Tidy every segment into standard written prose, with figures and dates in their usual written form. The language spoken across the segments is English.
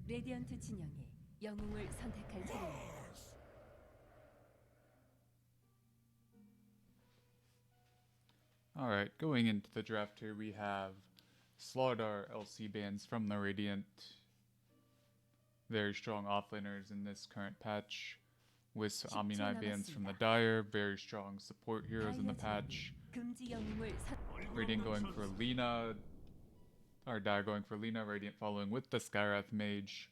레디언트 진영이 영웅을 선택할 차례입니다. Alright, going into the draft here, we have Slardar LC bands from the Radiant. Very strong offlaners in this current patch. With Aminai bands from the Dire, very strong support heroes in the patch. Radiant going for Lina, or Dire going for Lina, Radiant following with the Skyrath Mage.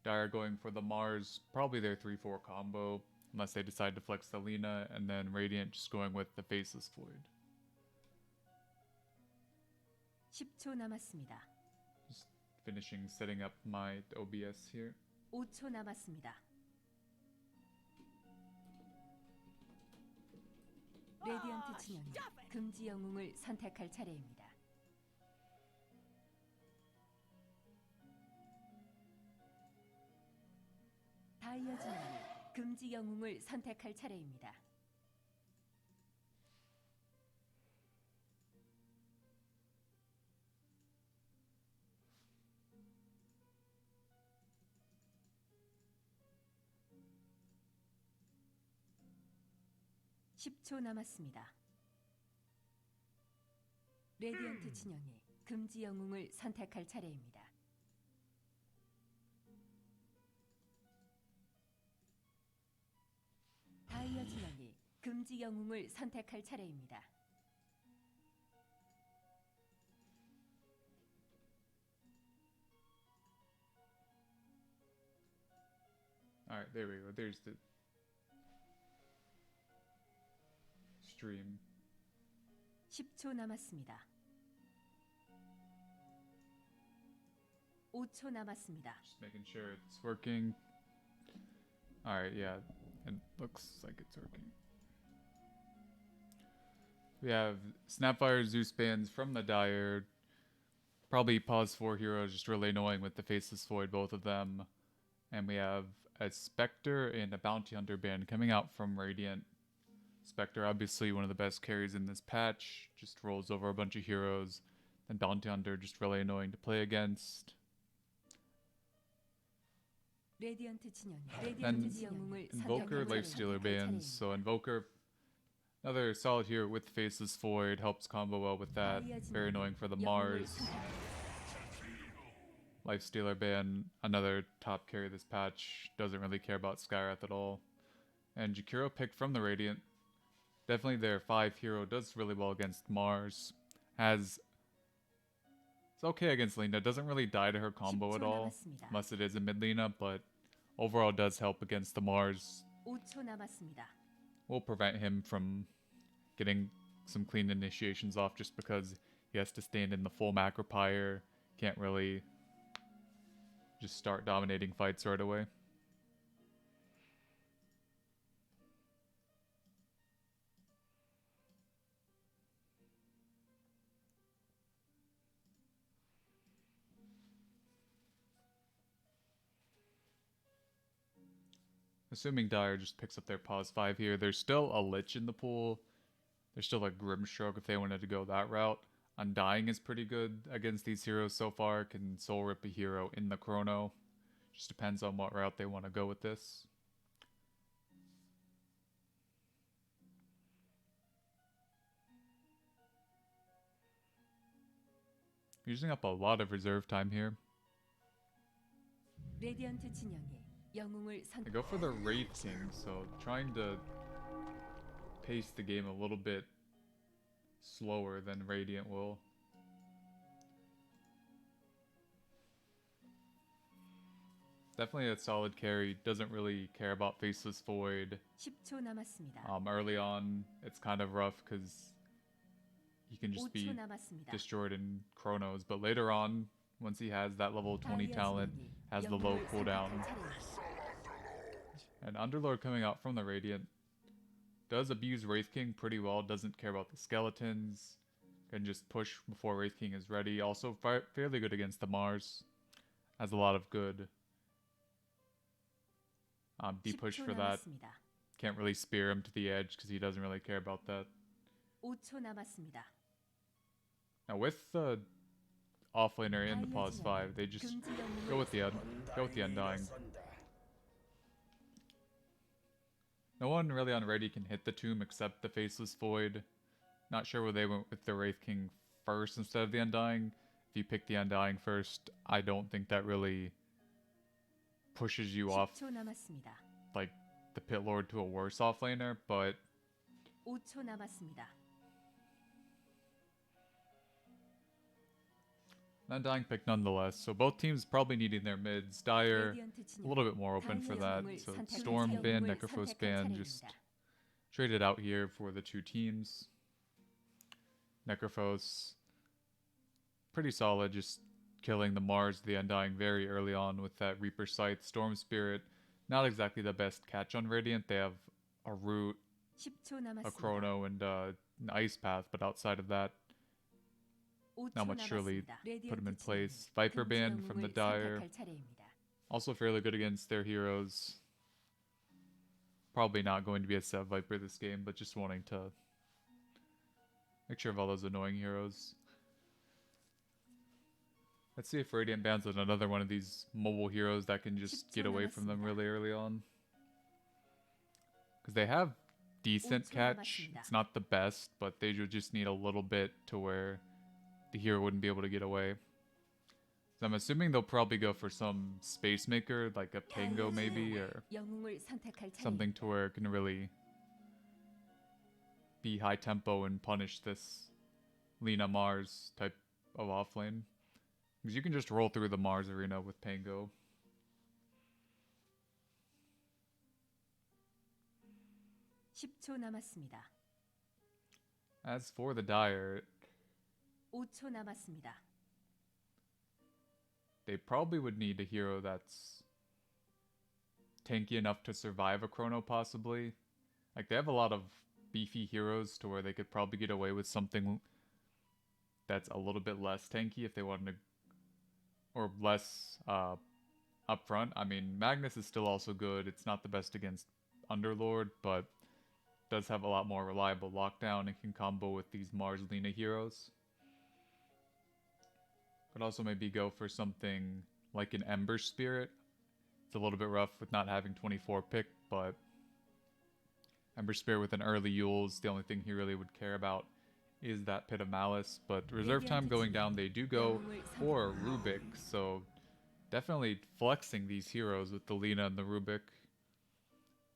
Dire going for the Mars, probably their 3-4 combo, unless they decide to flex the Lina, and then Radiant just going with the Faceless Void. 10초 남았습니다. Just finishing setting up my OBS here. 5초 남았습니다. 레디언트 진영이 금지 영웅을 선택할 차례입니다. 다이아 진영이 금지 영웅을 선택할 차례입니다. (10초) 남았습니다. 레디언트 진영이 금지 영웅을 선택할 차례입니다. 다이아 진영이 금지 영웅을 선택할 차례입니다. Alright, there we go. There's the stream. 10초 남았습니다. 5초 남았습니다. Just making sure it's working. Alright, yeah. It looks like it's working. We have Snapfire Zeus bands from the Dire. Probably pause 4 heroes, just really annoying with the Faceless Void, both of them. And we have a Spectre and a Bounty Hunter band coming out from Radiant. Spectre, obviously one of the best carries in this patch, just rolls over a bunch of heroes. And Bounty Hunter, just really annoying to play against. And Invoker Lifestealer bands, so Invoker, another solid hero with Faceless Void, helps combo well with that, very annoying for the Mars. Lifestealer ban, another top carry this patch, doesn't really care about Skyrath at all. And Jakiro picked from the Radiant, definitely their 5 hero, does really well against Mars. It's okay against Lina, doesn't really die to her combo at all, unless it is a mid Lina, but overall does help against the Mars. Will prevent him from getting some clean initiations off just because he has to stand in the full macro pyre, can't really just start dominating fights right away. Assuming Dire just picks up their pause 5 here, there's still a Lich in the pool. There's still a Grimstroke if they wanted to go that route. Undying is pretty good against these heroes so far, can soul rip a hero in the chrono. Just depends on what route they want to go with this. Using up a lot of reserve time here. I go for the Wraith King, so trying to pace the game a little bit slower than Radiant will. Definitely a solid carry, doesn't really care about Faceless Void. Early on, it's kind of rough because he can just be destroyed in chronos, but later on, once he has that level 20 talent, has the low cooldown. And Underlord coming out from the Radiant does abuse Wraith King pretty well, doesn't care about the skeletons, can just push before Wraith King is ready. Also fairly good against the Mars, has a lot of good D-push for that. Can't really spear him to the edge because he doesn't really care about that. Now with the offlaner in the 다이아 pause 진영에 5. They just 금지 영웅을 go with the Undying. No one really on ready can hit the tomb except the Faceless Void. Not sure where they went with the Wraith King first instead of the Undying. If you pick the Undying first, I don't think that really pushes you off 10초 남았습니다. like the Pit Lord to a worse offlaner, but 5초 남았습니다. an Undying pick nonetheless. So both teams probably needing their mids. Dire 레디언트 a 진영 little bit more open for that. 영웅을 So 선택- Storm 금지 ban, 영웅을 Necrophos 선택할 ban, just 차례입니다. traded out here for the two teams. Necrophos, pretty solid, just killing the Mars, the Undying very early on with that Reaper Scythe. Storm Spirit, not exactly the best catch on Radiant. They have a Root, 10초 a 남았습니다. Chrono, and an Ice Path, but outside of that, 5초 not much really 남았습니다. put them in 레디언트 place. 진영이 Viper 금지 ban from the 영웅을 Dire, 선택할 차례입니다. also fairly good against their heroes. Probably not going to be a set Viper this game, but just wanting to make sure of all those annoying heroes. Let's see if Radiant bans on another one of these mobile heroes that can just get away from them really early on. Because they have decent 5초 catch. 남았습니다. It's not the best, but they would just need a little bit to where the hero wouldn't be able to get away. So I'm assuming they'll probably go for some space maker, like a Pango maybe, or 영웅을 선택할 something to 차례입니다. where it can really be high tempo and punish this Lina Mars type of offlane. Because you can just roll through the Mars arena with Pango. (10초) 남았습니다. As for the Dire, 5초 남았습니다. they probably would need a hero that's tanky enough to survive a Chrono, possibly. Like, they have a lot of beefy heroes to where they could probably get away with something that's a little bit less tanky if they wanted to, or less upfront. I mean, Magnus is still also good. It's not the best against Underlord, but does have a lot more reliable lockdown and can combo with these Mars Lina heroes. Could also maybe go for something like an Ember Spirit. It's a little bit rough with not having 24 pick, but Ember Spirit with an early Yule's the only thing he really would care about is that Pit of Malice. But reserve time going down, they do go for Rubik, so definitely flexing these heroes with the Lina and the Rubik.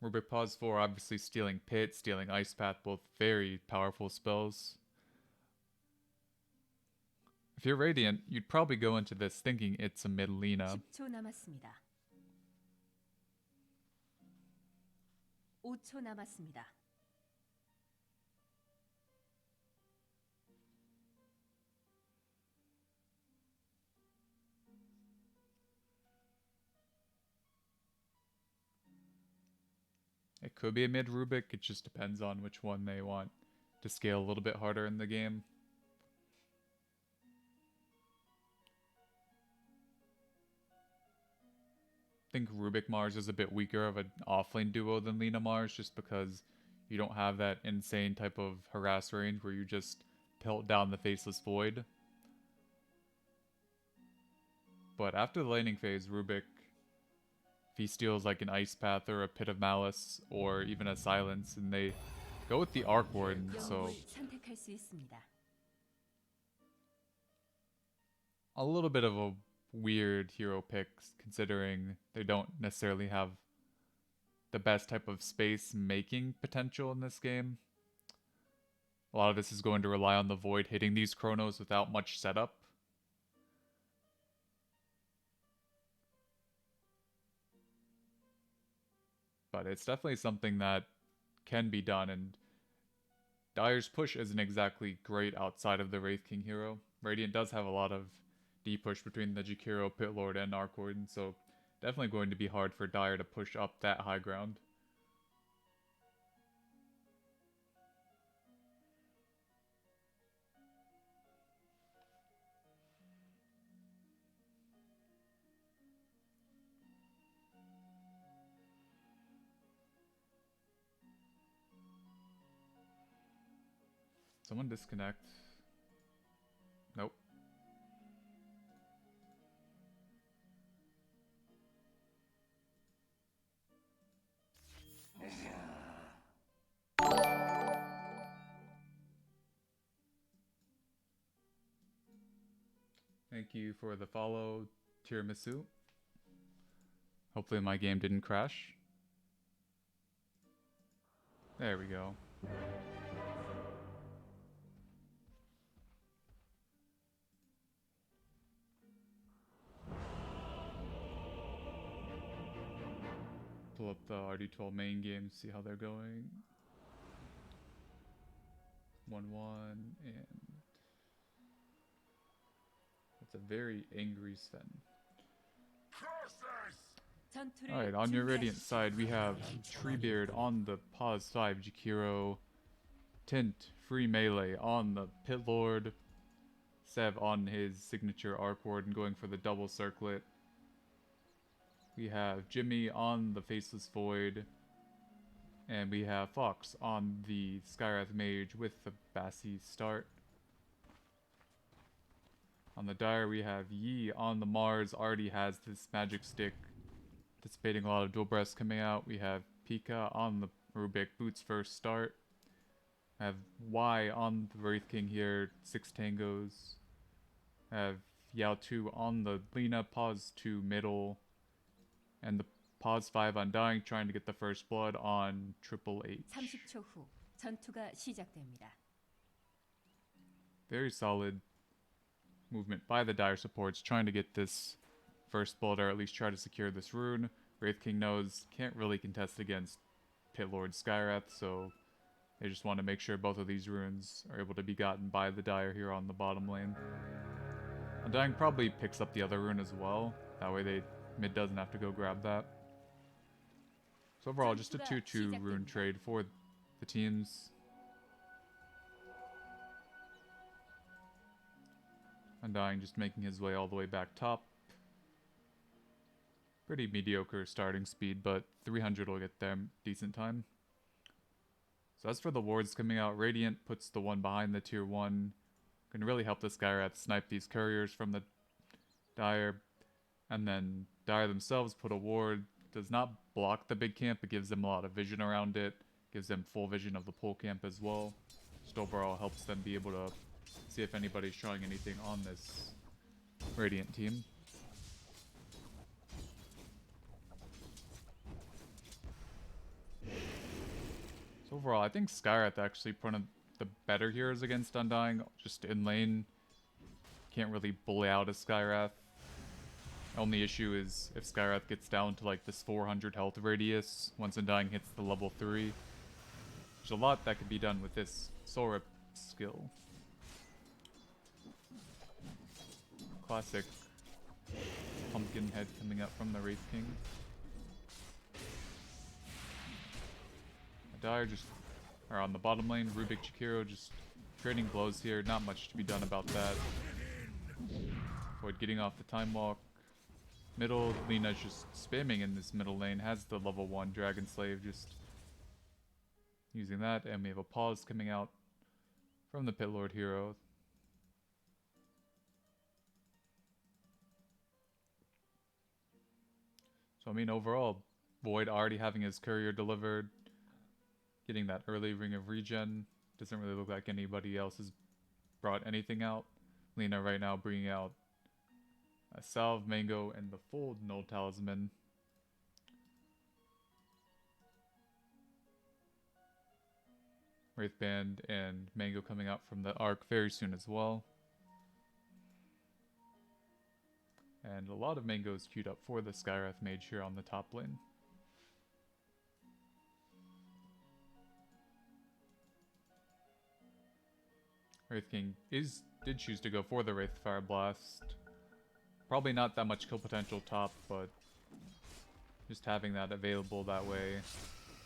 Rubik pause 4, obviously stealing Pit, stealing Ice Path, both very powerful spells. If you're Radiant, you'd probably go into this thinking it's a mid Lina. 10초 남았습니다. 5초 남았습니다. It could be a mid Rubik, it just depends on which one they want to scale a little bit harder in the game. I think Rubik Mars is a bit weaker of an offlane duo than Lina Mars, just because you don't have that insane type of harass range where you just pelt down the Faceless Void. But after the laning phase, Rubik, if he steals like an Ice Path or a Pit of Malice or even a Silence, and they go with the Arc Warden, so 영웅을 선택할 수 있습니다. a little bit of a weird hero pick considering they don't necessarily have the best type of space making potential in this game. A lot of this is going to rely on the Void hitting these Chronos without much setup. But it's definitely something that can be done, and Dire's push isn't exactly great outside of the Wraith King hero. Radiant does have a lot of D-push between the Jakiro, Pit Lord, and Arc Warden, so definitely going to be hard for Dire to push up that high ground. Someone disconnect. Nope. Thank you for the follow, Tiramisu. Hopefully my game didn't crash. There we go. Pull up the rd2l main game, see how they're going. 1-1, and it's a very angry Sven. Alright, on your Radiant side, we have Treebeard on the Pause 5 Jakiro, Tint, free melee on the Pit Lord, Sev on his signature Arc Ward and going for the double circlet. We have Jimmy on the Faceless Void, and we have Fox on the Skywrath Mage with the Bassi start. On the Dire, we have Yi on the Mars, already has this magic stick, anticipating a lot of dual breaths coming out. We have Pika on the Rubik Boots first start. I have Y on the Wraith King here, 6 tangos. I have Yao 2 on the Lina, Pause 2 middle, and the Pause 5 Undying, trying to get the first blood on Triple H. 30초 후 전투가 시작됩니다. Very solid movement by the Dire supports, trying to get this first blood, or at least try to secure this rune. Wraith King knows can't really contest against Pit Lord Skywrath, so they just want to make sure both of these runes are able to be gotten by the Dire here on the bottom lane. Undying probably picks up the other rune as well, that way mid doesn't have to go grab that. So overall, just a 2-2 rune trade for the teams. Undying just making his way all the way back top. Pretty mediocre starting speed, but 300 will get there decent time. So as for the wards coming out, Radiant puts the one behind the tier 1. Can really help the Skywrath snipe these couriers from the Dire. And then Dire themselves put a ward. Does not block the big camp, it gives them a lot of vision around it. Gives them full vision of the pole camp as well. Just overall helps them be able to see if anybody's trying anything on this Radiant team. So overall, I think Skywrath actually one of the better heroes against Undying. Just in lane, can't really bully out a Skywrath. Only issue is if Skywrath gets down to like this 400 health radius once Undying hits the level 3. There's a lot that could be done with this Soul Rip skill. Classic pumpkin head coming up from the Wraith King. Dire just are on the bottom lane. Rubik Jakiro just trading blows here. Not much to be done about that. Void getting off the time walk. Middle, Lina's just spamming in this middle lane. Has the level 1 Dragon Slave, just using that. And we have a pause coming out from the Pit Lord hero. So I mean overall, Void already having his courier delivered. Getting that early Ring of Regen. Doesn't really look like anybody else has brought anything out. Lina right now bringing out a Salve, Mango, and the full Null Talisman. Wraithband and Mango coming out from the Arc very soon as well. And a lot of Mangoes queued up for the Skywrath Mage here on the top lane. Wraith King did choose to go for the Wraithfire Blast. Probably not that much kill potential top, but just having that available that way,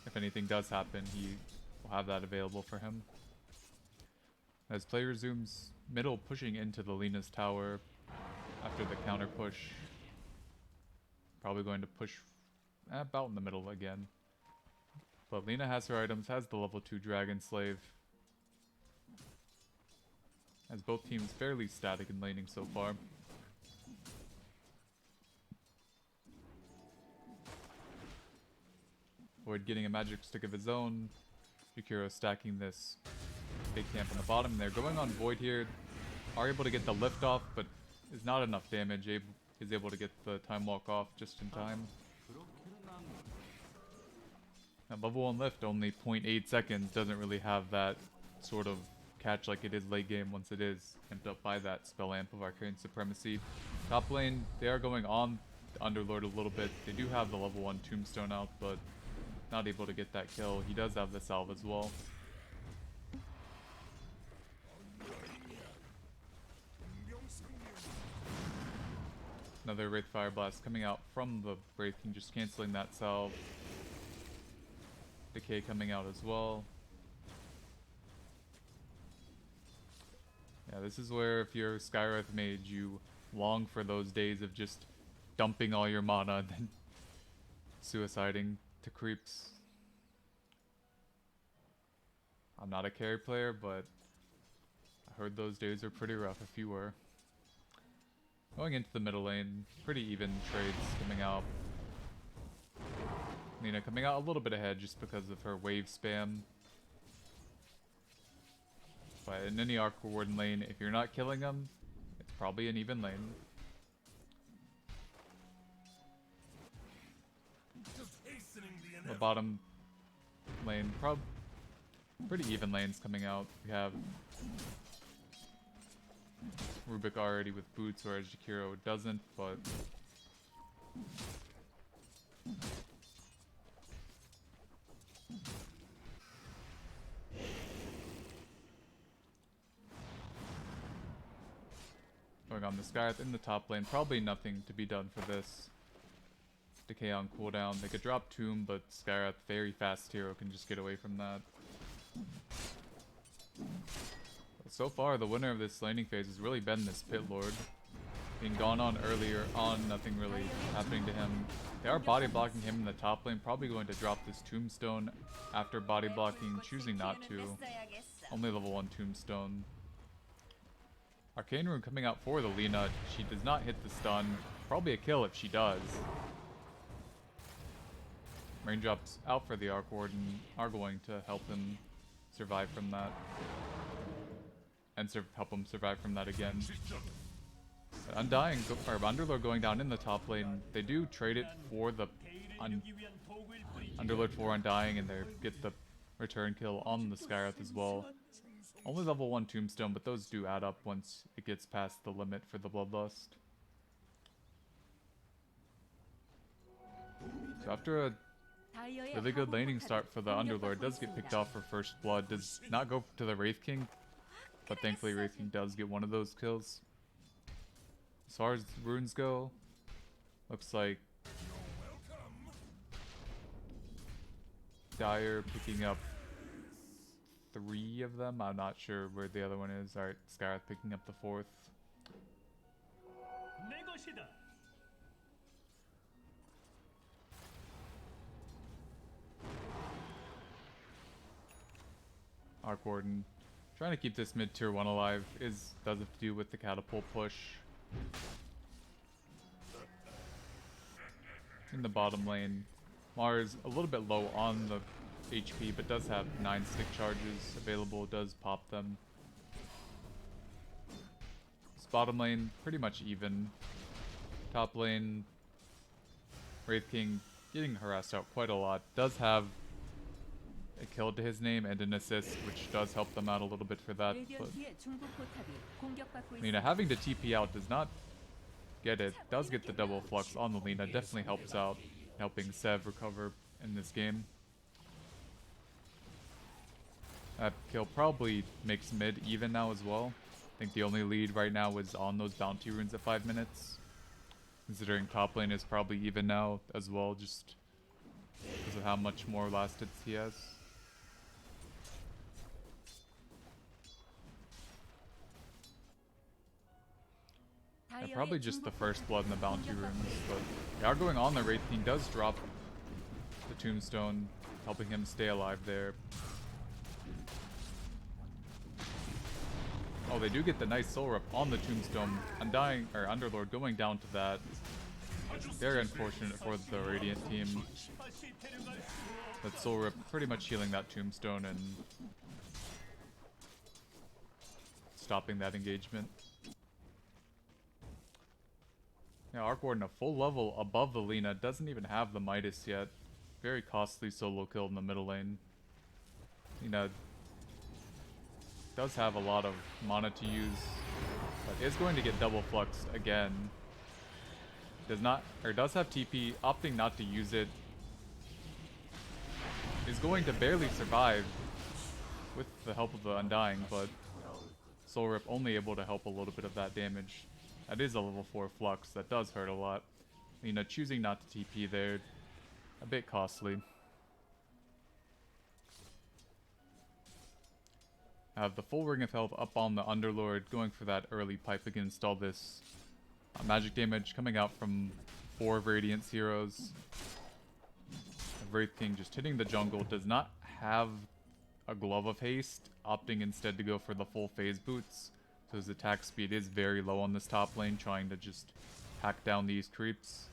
if anything does happen, he will have that available for him. As play resumes, middle pushing into the Lina's tower after the counter push. Probably going to push about in the middle again. But Lina has her items, has the level 2 Dragon Slave. As both teams fairly static in laning so far. Void getting a magic stick of his own. Jakiro stacking this big camp on the bottom. They're going on Void here. Are able to get the lift off, but is not enough damage. Is able to get the time walk off just in time. And level 1 lift only 0.8 seconds doesn't really have that sort of catch like it is late game once it is amped up by that spell amp of Arcane Supremacy. Top lane, they are going on the Underlord a little bit. They do have the level 1 Tombstone out, but not able to get that kill. He does have the salve as well. Another Wraith Fire Blast coming out from the Wraith King, just canceling that salve. Decay coming out as well. Yeah, this is where if you're a Skywrath mage, you long for those days of just dumping all your mana and then suiciding to creeps. I'm not a carry player, but I heard those days are pretty rough if you were. Going into the middle lane, pretty even trades coming out. Nina coming out a little bit ahead just because of her wave spam. But in any Arc Warden lane, if you're not killing them, it's probably an even lane. The bottom lane, pretty even lanes coming out. We have Rubik already with boots, whereas Jakiro doesn't, but going on the Skywrath in the top lane, probably nothing to be done for this. Decay on cooldown. They could drop Tomb, but Skywrath, very fast hero, can just get away from that. But so far, the winner of this laning phase has really been this Pit Lord. Being gone on earlier on, nothing really happening to him. They are body blocking him in the top lane, probably going to drop this Tombstone after body blocking, choosing not to. Only level 1 Tombstone. Arcane Rune coming out for the Lina. She does not hit the stun. Probably a kill if she does. Raindrops out for the Arc Warden are going to help him survive from that. And help him survive from that again. Undying, or Underlord going down in the top lane. They do trade it for the Underlord for Undying, and they get the return kill on the Skywrath as well. Only level 1 Tombstone, but those do add up once it gets past the limit for the Bloodlust. So after a really good laning start for the Underlord, does get picked off for first blood, does not go to the Wraith King, but thankfully Wraith King does get one of those kills. As far as runes go, looks like Dire picking up 3 of them. I'm not sure where the other one is. Alright, Skywrath picking up the 4th. Arc Warden trying to keep this mid tier 1 alive does have to do with the catapult push. In the bottom lane, Mars a little bit low on the HP, but does have 9 stick charges available, does pop them. This bottom lane, pretty much even. Top lane, Wraith King getting harassed out quite a lot. Does have a kill to his name and an assist, which does help them out a little bit for that. But Lina having to TP out does not get it. Does get the double flux on the Lina. Definitely helps out, helping Sev recover in this game. That kill probably makes mid even now as well. I think the only lead right now is on those bounty runes at 5 minutes. Considering top lane is probably even now as well, just because of how much more last hits he has. Yeah, probably just the first blood in the bounty runes, but they are going on. The Wraith King does drop the Tombstone, helping him stay alive there. Oh, they do get the nice soul rip on the Tombstone. Undying, or Underlord going down to that. Very unfortunate for the Radiant team. That soul rip pretty much healing that Tombstone and stopping that engagement. Yeah, Arc Warden a full level above the Lina. Doesn't even have the Midas yet. Very costly solo kill in the middle lane. Lina does have a lot of mana to use, but is going to get double fluxed again. Does have TP, opting not to use it. Is going to barely survive with the help of the Undying, but Soul Rip only able to help a little bit of that damage. That is a level 4 flux, that does hurt a lot. Choosing not to TP there, a bit costly. Have the full Ring of Health up on the Underlord, going for that early pipe against all this magic damage coming out from 4 Radiance heroes. Wraith King just hitting the jungle, does not have a Glove of Haste, opting instead to go for the full phase boots. So his attack speed is very low on this top lane, trying to just hack down these creeps.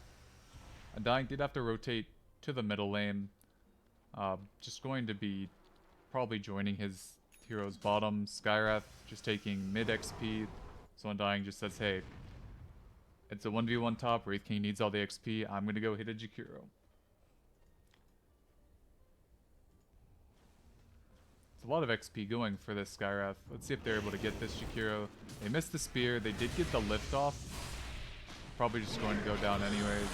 Undying did have to rotate to the middle lane. Just going to be probably joining his hero's bottom. Skywrath just taking mid XP. So Undying just says, hey, it's a 1v1 top. Wraith King needs all the XP. I'm going to go hit a Jakiro. A lot of XP going for this Skywrath. Let's see if they're able to get this Jakiro. They missed the spear. They did get the lift off. Probably just going to go down anyways.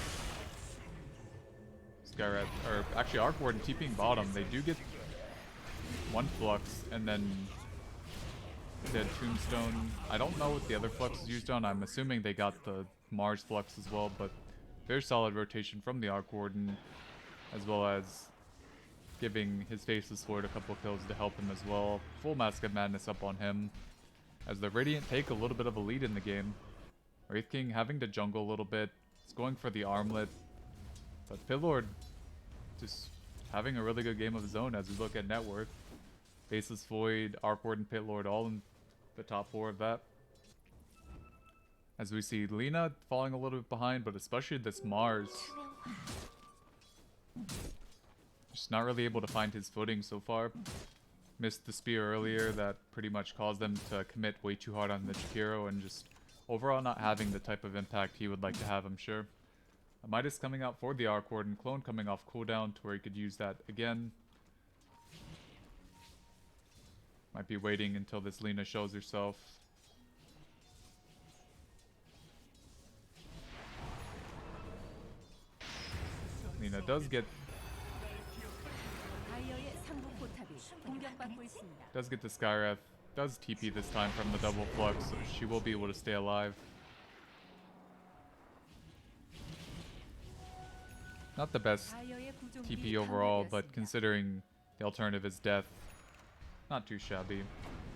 Skywrath, or actually Arc Warden TPing bottom. They do get one flux and then dead Tombstone. I don't know what the other flux is used on. I'm assuming they got the Mars flux as well, but very solid rotation from the Arc Warden, as well as giving his Faceless Void a couple kills to help him as well. Full Mask of Madness up on him, as the Radiant take a little bit of a lead in the game. Wraith King having to jungle a little bit. It's going for the armlet, but Pitlord just having a really good game of his own as we look at net worth. Faceless Void, Arc Warden, Pitlord all in the top 4 of that. As we see Lina falling a little bit behind, but especially this Mars. Just not really able to find his footing so far. Missed the spear earlier that pretty much caused them to commit way too hard on the Jakiro, and just overall not having the type of impact he would like to have, I'm sure. A Midas coming out for the Arc Warden, clone coming off cooldown to where he could use that again. Might be waiting until this Lina shows herself. Lina does get the Skywrath, does TP this time from the double flux, so she will be able to stay alive. Not the best TP overall, but considering the alternative is death, not too shabby.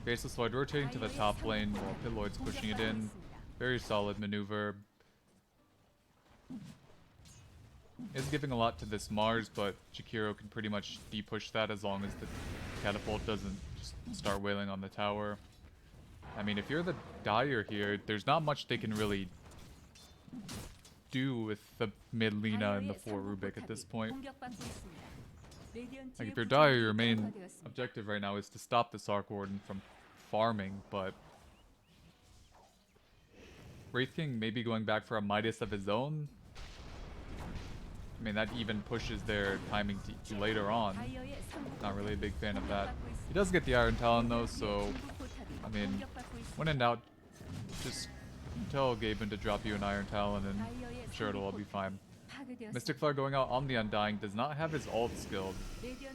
Faceless Void rotating to the top lane while Pitlord's pushing it in. Very solid maneuver. Is giving a lot to this Mars, but Jakiro can pretty much de-push that as long as the catapult doesn't just start wailing on the tower. I mean, if you're the Dire here, there's not much they can really do with the mid Lina and the 4 Rubik at this point. Like, if you're Dire, your main objective right now is to stop this Arc Warden from farming, but Wraith King maybe going back for a Midas of his own. I mean, that even pushes their timing to later on. Not really a big fan of that. He does get the Iron Talon though, so I mean, when in doubt, just tell Gaben to drop you an Iron Talon and I'm sure it'll all be fine. Mystic Flare going out on the Undying, does not have his ult skilled,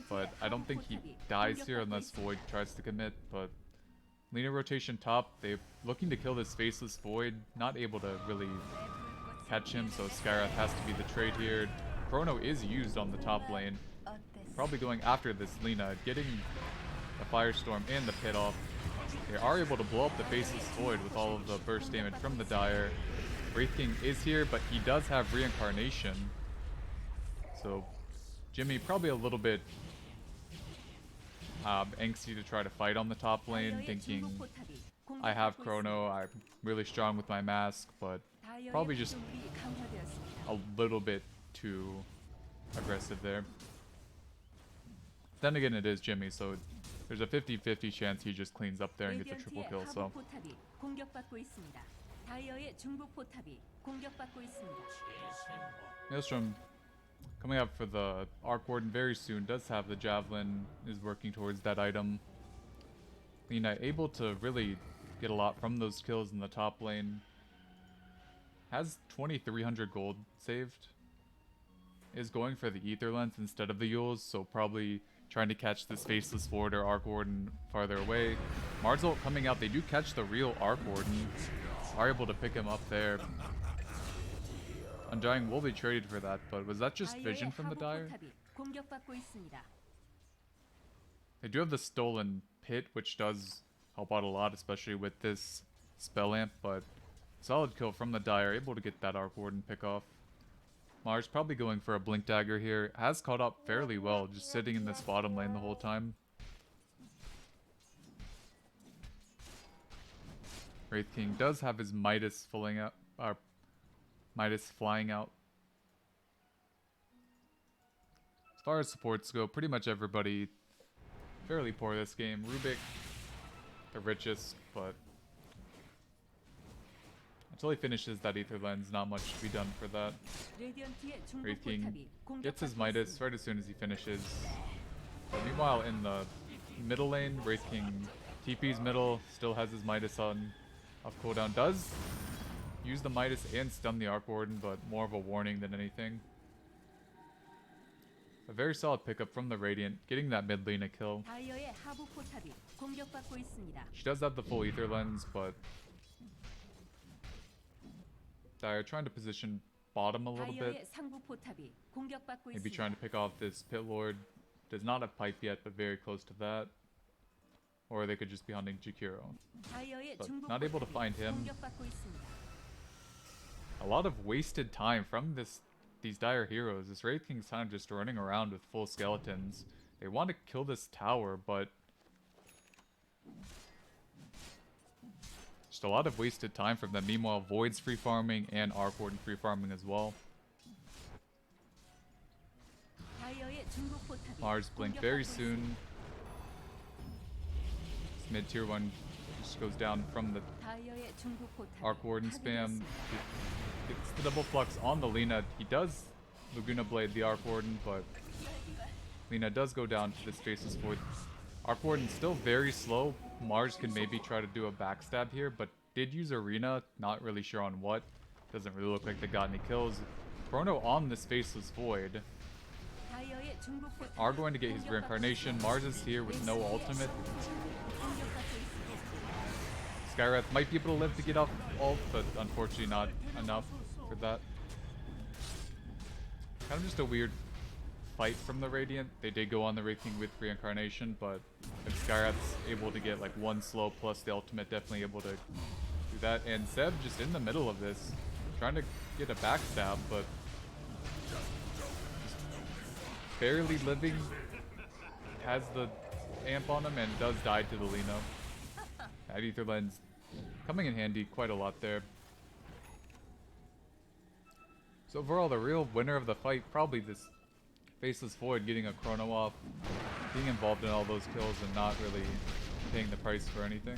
but I don't think he dies here unless Void tries to commit. But Lina rotation top, they're looking to kill this Faceless Void, not able to really catch him, so Skywrath has to be the trade here. Chrono is used on the top lane, probably going after this Lina, getting the Firestorm and the pit off. They are able to blow up the Faceless Void with all of the burst damage from the Dire. Wraith King is here, but he does have Reincarnation. So Jimmy probably a little bit angsty to try to fight on the top lane, thinking I have Chrono, I'm really strong with my mask, but probably just a little bit too aggressive there. Then again, it is Jimmy, so there's a 50-50 chance he just cleans up there and gets a triple 레디언트의 kill. 하부 So 포탑이 공격받고 있습니다. 다이어의 중부 포탑이 공격받고 있습니다. Maelstrom coming up for the Arc Warden very soon. Does have the Javelin, is working towards that item. Lina able to really get a lot from those kills in the top lane. Has 2,300 gold saved. Is going for the Ether Lens instead of the Yules, so probably trying to catch this Faceless Ward or Arc Warden farther away. Mars ult coming out. They do catch the real Arc Warden. Are able to pick him up there. Undying will be traded for that, but was that just vision from the Dire? 공격받고 있습니다. They do have the Stolen Pit, which does help out a lot, especially with this spell amp, but solid kill from the Dire, able to get that Arc Warden pick off. Mars probably going for a Blink Dagger here, has caught up fairly well, just sitting in this bottom lane the whole time. Wraith King does have his Midas flying out. As far as supports go, pretty much everybody fairly poor this game. Rubik, the richest, but until he finishes that Ether Lens, not much to be done for that. 레디언트의 중부 Wraith King 포탑이 gets his 공격받고 Midas 있습니다. right as soon as he finishes. But meanwhile, in the middle lane, Wraith King TP's middle, still has his Midas on off cooldown. Does use the Midas and stun the Arc Warden, but more of a warning than anything. A very solid pickup from the Radiant, getting that mid lane a kill. 다이어의 하부 포탑이 공격받고 있습니다. She does have the full Ether Lens, but Dire trying to position bottom a little bit. 다이어의 상부 포탑이 공격받고 Maybe 있습니다. trying to pick off this Pit Lord. Does not have pipe yet, but very close to that. Or they could just be hunting Jakiro. 다이어의 But 중부 not able to 포탑이 find him. 공격받고 있습니다. A lot of wasted time from these Dire heroes. This Wraith King's kind of just running around with full skeletons. They want to kill this tower, but just a lot of wasted time from them. Meanwhile, Void's free farming and Arc Warden free farming as well. 다이어의 중부 포탑이 Mars blink very 공격받고 soon. This mid tier 1 just goes down from the 있습니다. 다이어의 중부 포탑이 Arc Warden spam. 파괴되었습니다. Gets the double flux on the Lina. He does Laguna Blade the Arc Warden, but Lina does go down to this Faceless Void. Arc Warden still very slow. Mars can maybe try to do a backstab here, but did use Arena. Not really sure on what. Doesn't really look like they got any kills. Chrono on this Faceless Void. 다이어의 중부 포탑이 Are going to get his 공격받고 reincarnation. 있습니다. Mars is here with no ultimate. 공격받고 있습니다. Skywrath might be able to live to get off ult, but unfortunately not enough for that. Kind of just a weird fight from the Radiant. They did go on the Wraith King with reincarnation, but if Skywrath's able to get like one slow plus the ultimate, definitely able to do that. And Seb just in the middle of this, trying to get a backstab, but just barely living. Has the amp on him and does die to the Lino. That Ether Lens coming in handy quite a lot there. So overall, the real winner of the fight, probably this Faceless Void getting a Chrono off, being involved in all those kills and not really paying the price for anything.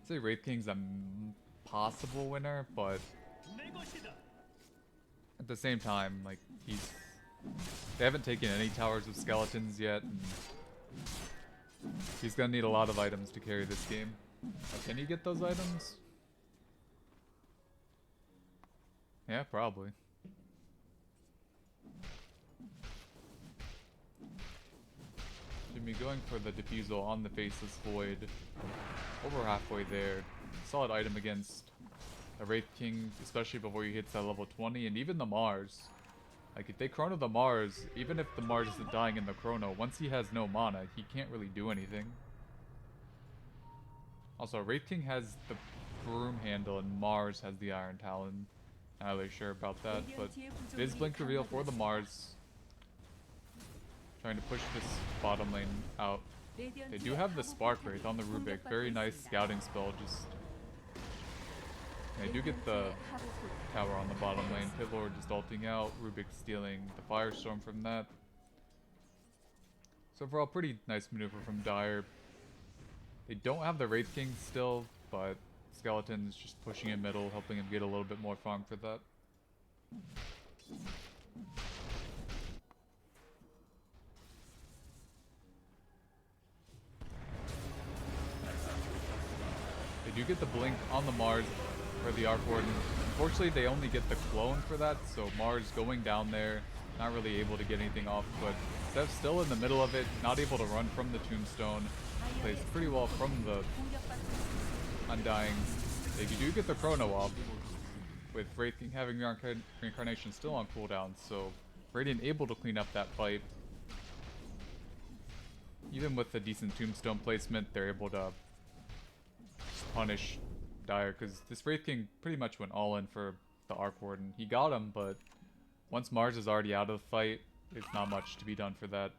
I'd say Wraith King's a possible winner, but at the same time, like, they haven't taken any towers of skeletons yet, and he's gonna need a lot of items to carry this game. Can he get those items? Yeah, probably. Jimmy going for the defusal on the Faceless Void. Over halfway there. Solid item against a Wraith King, especially before he hits that level 20, and even the Mars. Like, if they chrono the Mars, even if the Mars isn't dying in the chrono, once he has no mana, he can't really do anything. Also, Wraith King has the broom handle and Mars has the Iron Talon. Not really sure about that, but it is Blink reveal for the Mars. Trying to push this bottom lane out. They do have the Spark Wraith on the Rubik. Very nice scouting spell, just They do get the tower on the bottom lane. Pit Lord just ulting out. Rubik stealing the Firestorm from that. So overall, pretty nice maneuver from Dire. They don't have the Wraith King still, but Skeleton's just pushing in middle, helping him get a little bit more farm for that. They do get the blink on the Mars for the Arc Warden. Unfortunately, they only get the clone for that, so Mars going down there, not really able to get anything off, but Steph's still in the middle of it, not able to run from the Tombstone. Plays pretty well from the Undying. They do get the Chrono off, with Wraith King having Reincarnation still on cooldown, so Radiant able to clean up that fight. Even with the decent Tombstone placement, they're able to just punish Dire, because this Wraith King pretty much went all in for the Arc Warden. He got him, but once Mars is already out of the fight, it's not much to be done for that.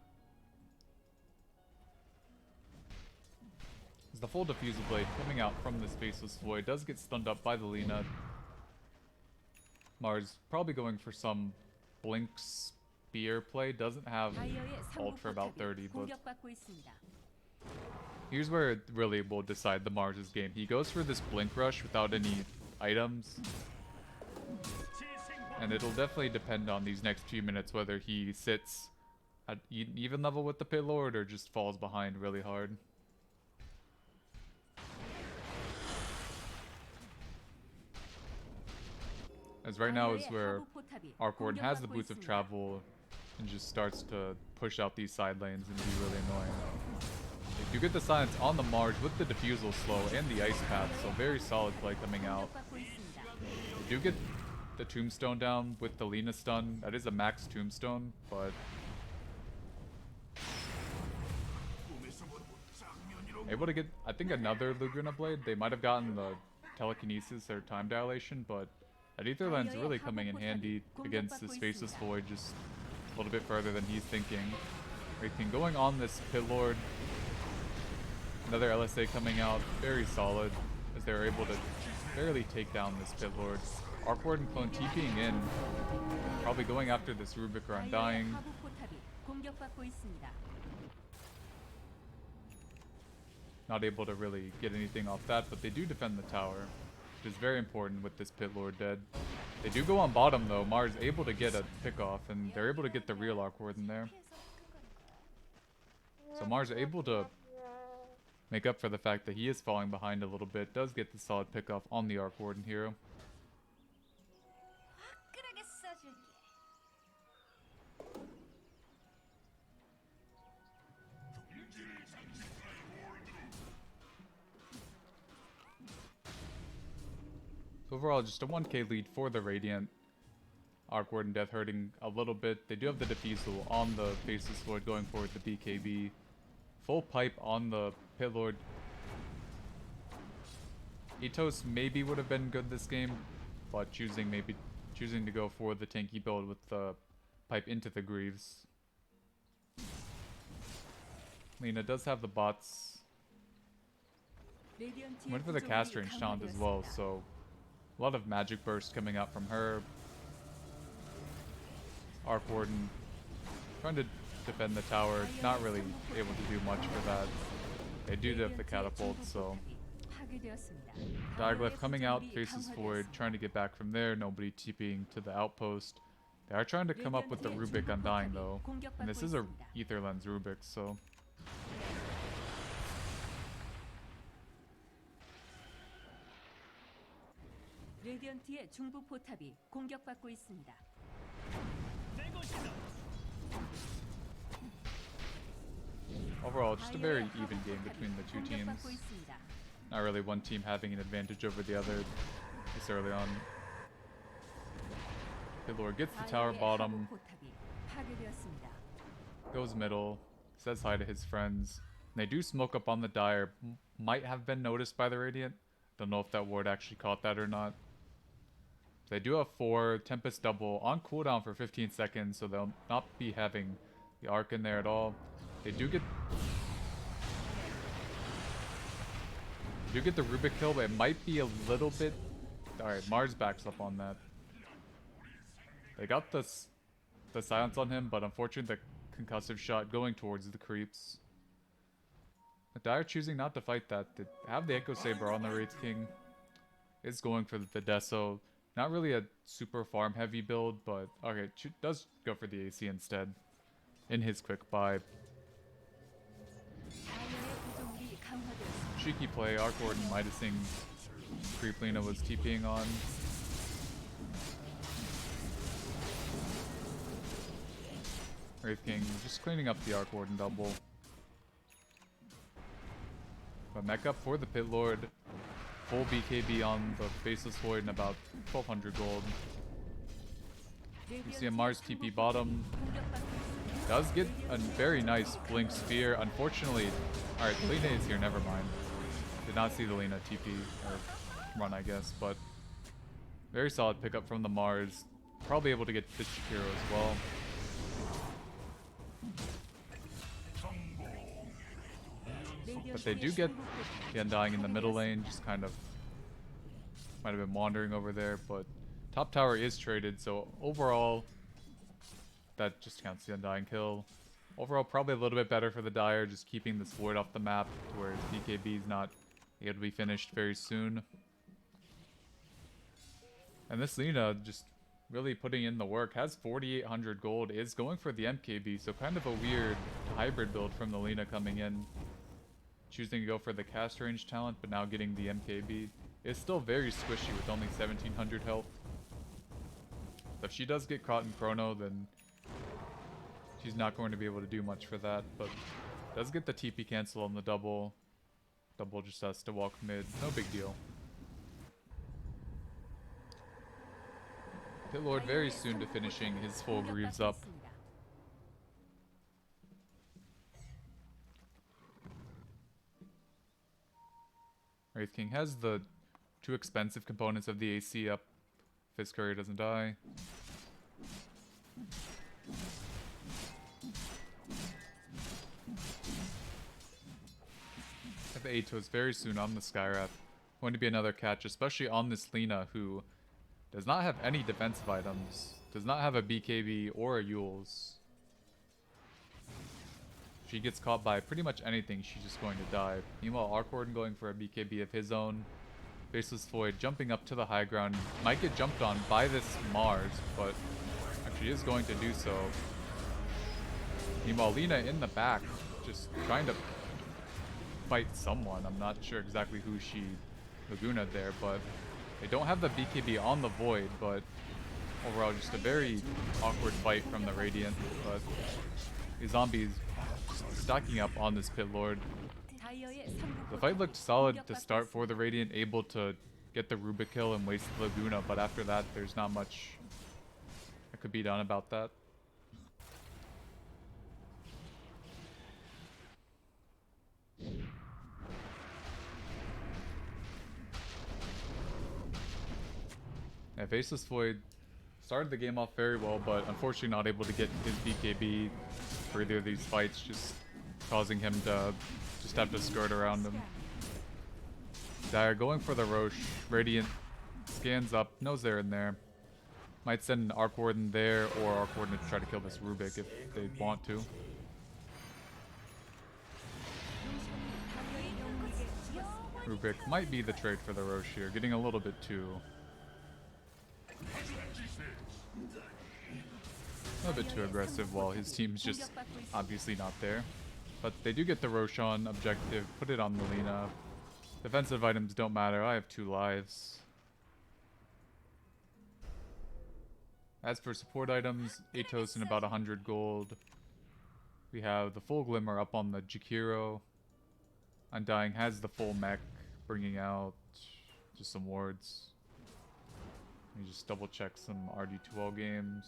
As the full Diffusal Blade coming out from this Faceless Void does get stunned up by the Lina. Mars probably going for some Blink Spear play. Doesn't have ult for about 30, but here's where it really will decide the Mars' game. He goes for this Blink Rush without any items. And it'll definitely depend on these next few minutes whether he sits at even level with the Pit Lord or just falls behind really hard. As right now is where Arc Warden has the Boots of Travel and just starts to push out these side lanes and be really annoying. If you get the silence on the Mars with the Diffusal slow and the Ice Path, so very solid play coming out. You do get the Tombstone down with the Lina stun. That is a max Tombstone, but able to get, I think, another Luguna Blade. They might have gotten the Telekinesis or Time Dilation, but that Ether Lens really coming in handy against this Faceless Void, just a little bit further than he's thinking. Wraith King going on this Pit Lord. Another LSA coming out, very solid, as they're able to barely take down this Pit Lord. Arc Warden clone TPing in, probably going after this Rubik or Undying. Not able to really get anything off that, but they do defend the tower, which is very important with this Pit Lord dead. They do go on bottom though. Mars able to get a pick off, and they're able to get the real Arc Warden there. So Mars able to make up for the fact that he is falling behind a little bit. Does get the solid pick off on the Arc Warden hero. So overall, just a 1k lead for the Radiant. Arc Warden death hurting a little bit. They do have the Diffusal on the Faceless Void going forward the BKB. Full pipe on the Pit Lord. Itos maybe would have been good this game, but choosing to go for the tanky build with the pipe into the Greaves. Lina does have the bots. Went for the caster enchant as well, so a lot of magic burst coming out from her. Arc Warden trying to defend the tower, not really able to do much for that. They do have the catapult, so Diaglyph coming out, Faceless Void, trying to get back from there, nobody TPing to the outpost. They are trying to come up with the Rubik Undying though, and this is a Ether Lens Rubik, so 레디언트의 중부 포탑이 공격받고 있습니다. overall, just a very even game between the two teams. Not really one team having an advantage over the other this early on. Pit Lord gets the tower bottom, goes middle, says hi to his friends. And they do smoke up on the Dire. Might have been noticed by the Radiant. Don't know if that ward actually caught that or not. They do have 4 Tempest double on cooldown for 15 seconds, so they'll not be having the arc in there at all. They do get the Rubik kill, but it might be a little bit Alright, Mars backs up on that. They got the silence on him, but unfortunately the concussive shot going towards the creeps. The Dire choosing not to fight that. They have the Echo Saber on the Wraith King. Is going for the Deso. Not really a super farm heavy build, but okay, does go for the AC instead. In his quick buy. Cheeky play, Arc Warden Midasing Creep Lina was TPing on. Wraith King just cleaning up the Arc Warden double. But mech up for the Pit Lord. Full BKB on the Faceless Void and about 1200 gold. You see a Mars TP bottom. Does get a very nice Blink Sphere. Unfortunately, alright, Lina is here, never mind. Did not see the Lina TP, or run I guess, but very solid pickup from the Mars. Probably able to get this Shakiro as well. But they do get the Undying in the middle lane, just kind of might have been wandering over there, but top tower is traded, so overall that just counts the Undying kill. Overall probably a little bit better for the Dire, just keeping this Void off the map to where BKB is not able to be finished very soon. And this Lina just really putting in the work, has 4,800 gold, is going for the MKB, so kind of a weird hybrid build from the Lina coming in. Choosing to go for the cast range talent, but now getting the MKB. Is still very squishy with only 1,700 health. So if she does get caught in Chrono, then she's not going to be able to do much for that, but does get the TP cancel on the double. Double just has to walk mid, no big deal. Pit Lord very soon to finishing his full Greaves up. Wraith King has the two expensive components of the AC up. Fist Courier doesn't die. The Atos very soon on the Skywrath. Going to be another catch, especially on this Lina, who does not have any defensive items. Does not have a BKB or a Yules. She gets caught by pretty much anything, she's just going to die. Meanwhile, Arc Warden going for a BKB of his own. Faceless Void jumping up to the high ground. Might get jumped on by this Mars, but actually is going to do so. Meanwhile, Lina in the back, just trying to fight someone. I'm not sure exactly who she Laguna'd there, but they don't have the BKB on the Void, but overall just a very awkward fight from the Radiant. But the zombies stacking up on this Pit Lord. The fight looked solid to start for the Radiant, able to get the Rubik kill and waste the Laguna, but after that there's not much that could be done about that. Yeah, Faceless Void started the game off very well, but unfortunately not able to get his BKB for either of these fights, just causing him to just have to skirt around him. Dire going for the Roche. Radiant scans up, knows they're in there. Might send an Arc Warden there, or Arc Warden to try to kill this Rubik if they want to. Rubik might be the trade for the Roche here, getting a little bit too... a little bit too aggressive while his team's just obviously not there. But they do get the Roshan objective, put it on the Lina. Defensive items don't matter, I have 2 lives. As for support items, Atos and about 100 gold. We have the full Glimmer up on the Jakiro. Undying has the full mech, bringing out just some wards. Let me just double check some rd2l games.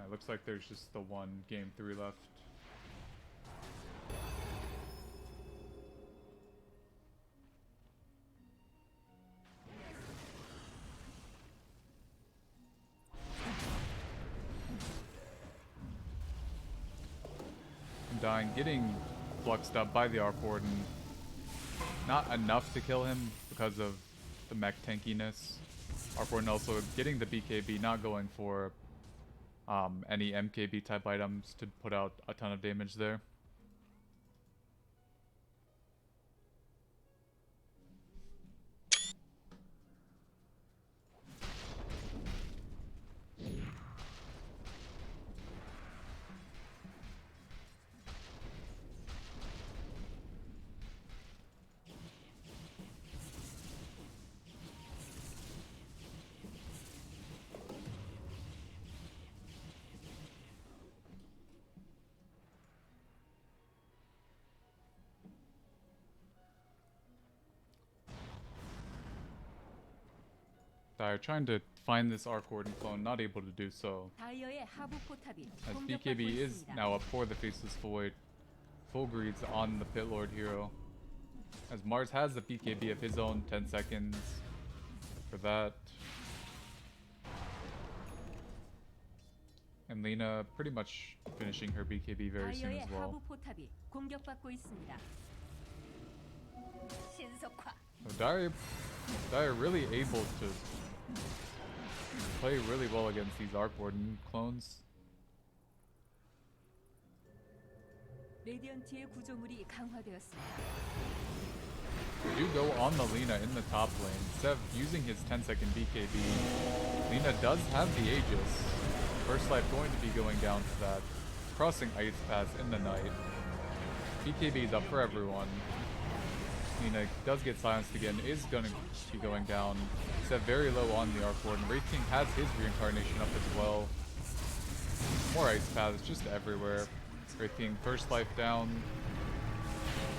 Looks like there's just the one game 3 left. Undying getting fluxed up by the Arc Warden. Not enough to kill him because of the mech tankiness. Arc Warden also getting the BKB, not going for any MKB type items to put out a ton of damage there. Dire trying to find this Arc Warden clone, not able to do so. 다이어의 하부 포탑이 As 공격받고 BKB is 있습니다. now up for the Faceless Void. Full greeds on the Pit Lord hero. As Mars has the BKB of his own, 10 seconds for that. And Lena pretty much finishing her BKB very soon 다이어의 as well. 하부 포탑이 공격받고 있습니다. 신속화. So Dire really able to play really well against these Arc Warden clones. 레디언트의 구조물이 강화되었습니다. They do go on the Lena in the top lane. Instead of using his 10-second BKB, Lena does have the Aegis. First Life going to be going down to that. Crossing Ice Pass in the night. BKB is up for everyone. Lena does get silenced again, is going to be going down. Set very low on the Arc Warden. Wraith King has his reincarnation up as well. More Ice Paths just everywhere. Wraith King first life down.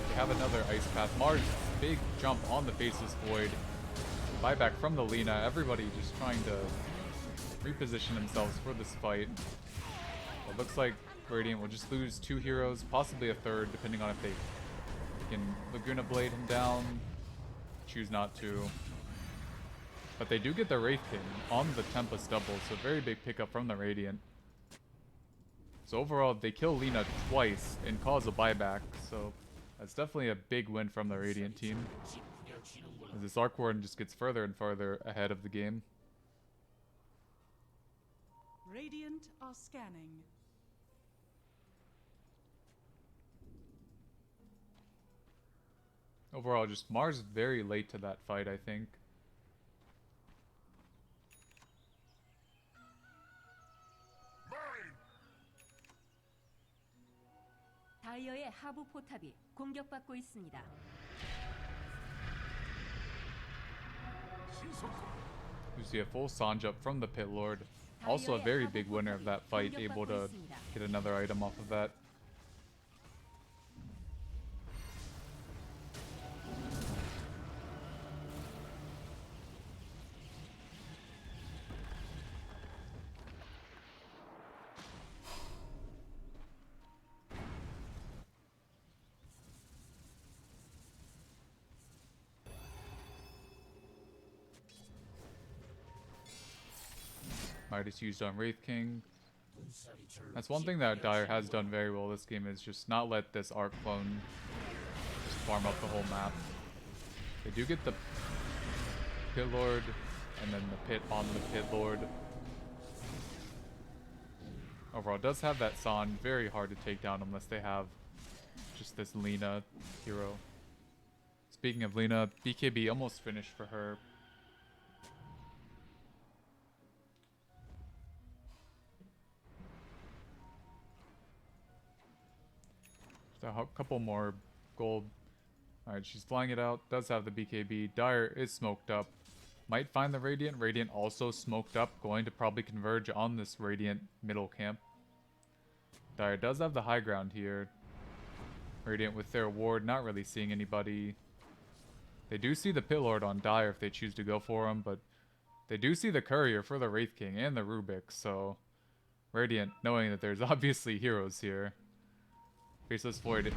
They have another Ice Path. Mars, big jump on the Faceless Void. Buyback from the Lena. Everybody just trying to reposition themselves for this fight. It looks like Radiant will just lose 2 heroes, possibly a third, depending on if they can Laguna Blade him down. Choose not to. But they do get the Wraith King on the Tempest double, so very big pickup from the Radiant. So overall, they kill Lena twice and cause a buyback, so that's definitely a big win from the Radiant team. As this Arc Warden just gets further and further ahead of the game. Radiant are scanning. Overall, just Mars very late to that fight, I think. 다이어의 하부 포탑이 공격받고 있습니다. You see a full Sanj up from the Pit Lord. Also a very big winner of that fight, able to get another item off of that. Midas used on Wraith King. That's one thing that Dire has done very well this game, is just not let this Arc clone just farm up the whole map. They do get the Pit Lord and then the pit on the Pit Lord. Overall, does have that San, very hard to take down unless they have just this Lena hero. Speaking of Lena, BKB almost finished for her. A couple more gold. Alright, she's flying it out. Does have the BKB. Dire is smoked up. Might find the Radiant. Radiant also smoked up. Going to probably converge on this Radiant middle camp. Dire does have the high ground here. Radiant with their ward. Not really seeing anybody. They do see the Pit Lord on Dire if they choose to go for him. But they do see the Courier for the Wraith King and the Rubik. So Radiant, knowing that there's obviously heroes here. Faceless Void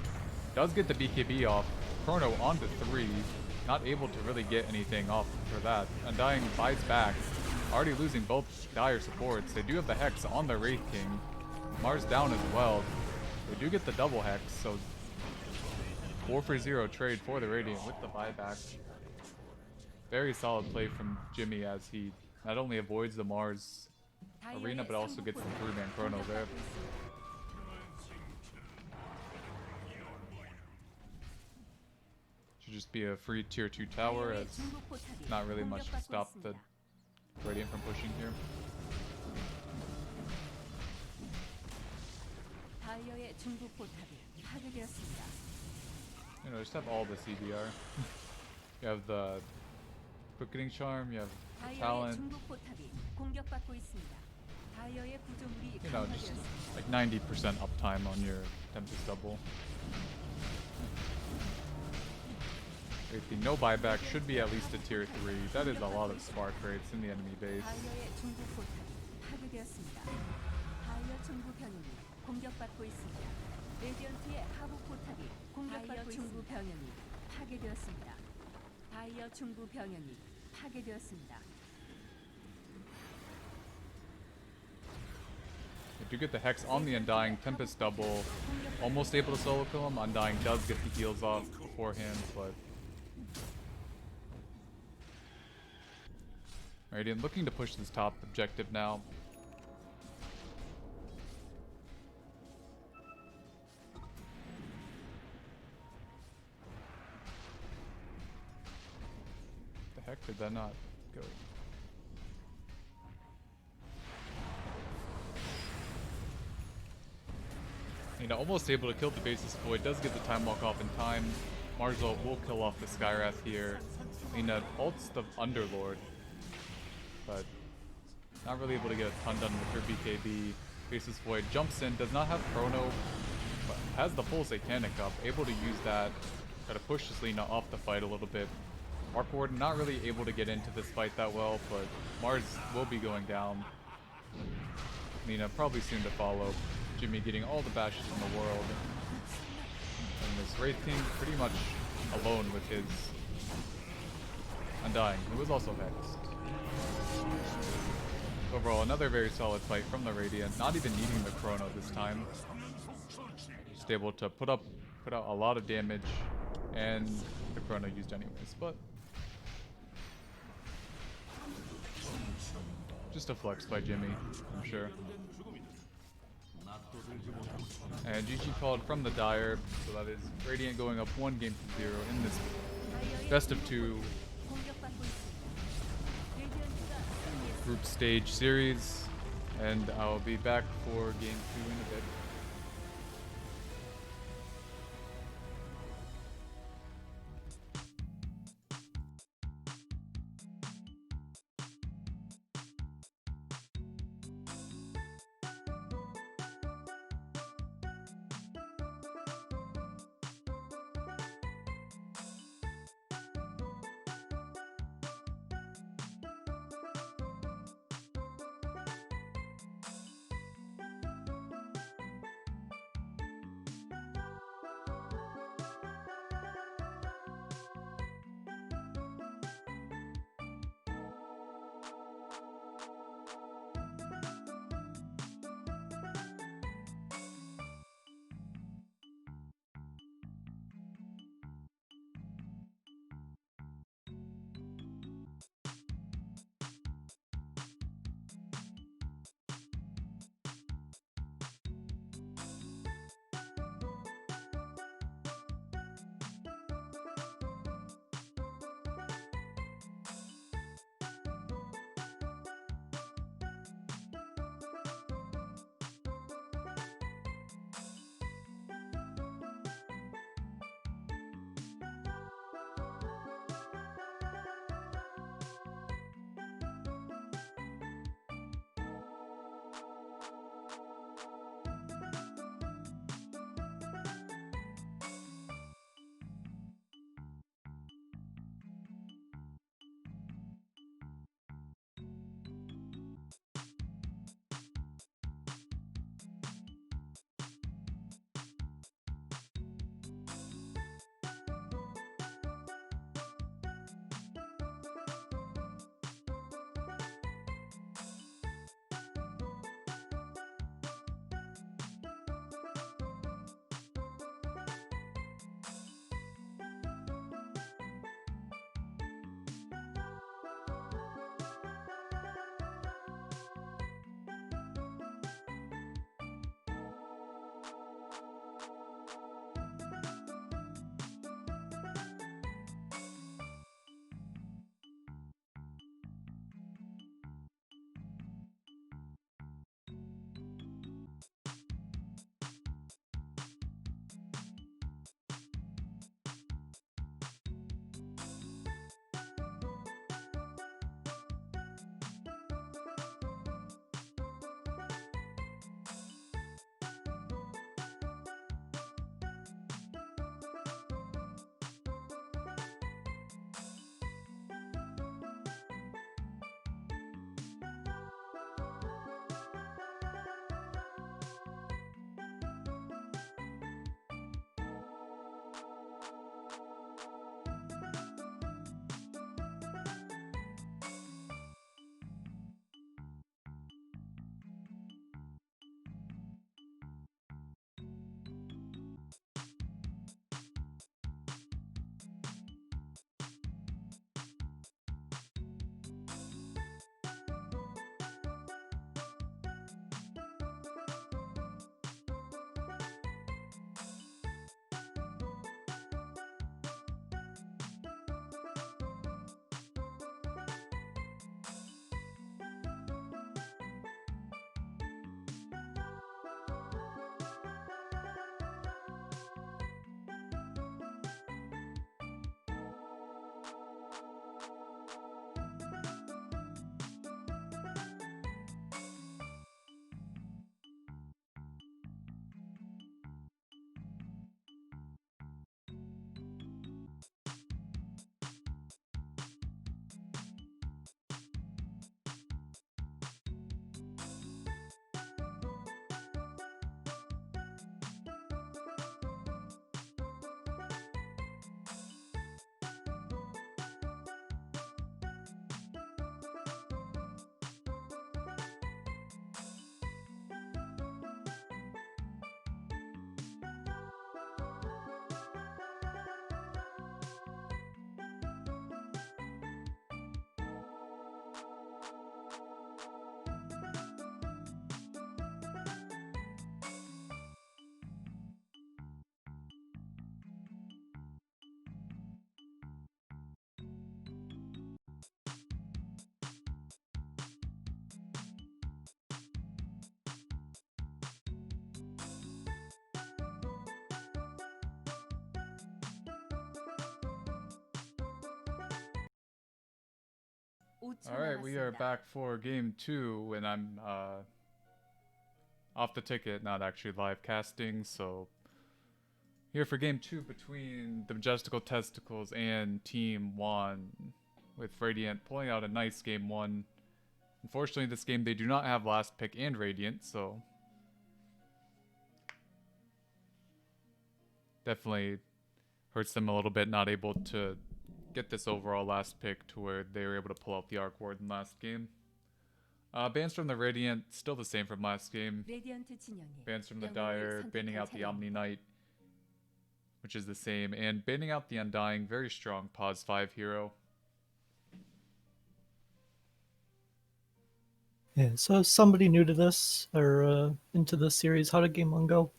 does get the BKB off. Chrono onto 3. Not able to really get anything off for that. Undying buys back. Already losing both Dire supports. They do have the Hex on the Wraith King. Mars down as well. They do get the double hex, so 4 for 0 trade for the Radiant with the buyback. Very solid play from Jimmy as he not only avoids the Mars arena but also gets the 3-man chrono there. Should just be a free tier 2 tower as not really much to stop the Radiant from pushing here. You know, just have all the CBR. You have the quickening charm, you have talent. You know, just like 90% uptime on your Tempest double. The no buyback should be at least a tier 3. That is a lot of spark rates in the enemy base. If you get the Hex on the Undying, Tempest double, almost able to solo kill him. Undying does get the heals off beforehand, but Radiant looking to push this top objective now. The heck did that not go? You know, almost able to kill the Basis Void. Does get the time walk off in time. Marzo will kill off the Skywrath here. Lena ults the Underlord, but not really able to get a ton done with her BKB. Basis Void jumps in, does not have Chrono, but has the full Satanic up, able to use that. Try to push this Lena off the fight a little bit. Arc Warden not really able to get into this fight that well, but Mars will be going down. Lena probably soon to follow. Jimmy getting all the bashes in the world. And this Wraith King pretty much alone with his Undying, who was also hexed. Overall, another very solid fight from the Radiant, not even needing the Chrono this time. Just able to put out a lot of damage, and the Chrono used anyways, but just a flex by Jimmy, I'm sure. And GG called from the Dire, so that is Radiant going up 1 game to 0 in this best of 2 group stage series, and I'll be back for game 2 in a bit. 5초 Alright, we are 남았습니다. back for game 2, and I'm off the ticket, not actually live casting, so here for game 2 between the Majestical Testicles and Team Juan, with Radiant pulling out a nice game 1. Unfortunately, this game they do not have last pick and Radiant, so definitely hurts them a little bit not able to get this overall last pick to where they were able to pull out the Arc Warden last game. Bans from the Radiant, still the same from last game. 레디언트 진영이 Bans from the 영웅을 Dire, 선택할 banning out the 차례입니다. Omni Knight, which is the same, and banning out the Undying, very strong pause 5 hero. Yeah, so somebody new to this or into this series, how did game 1 go?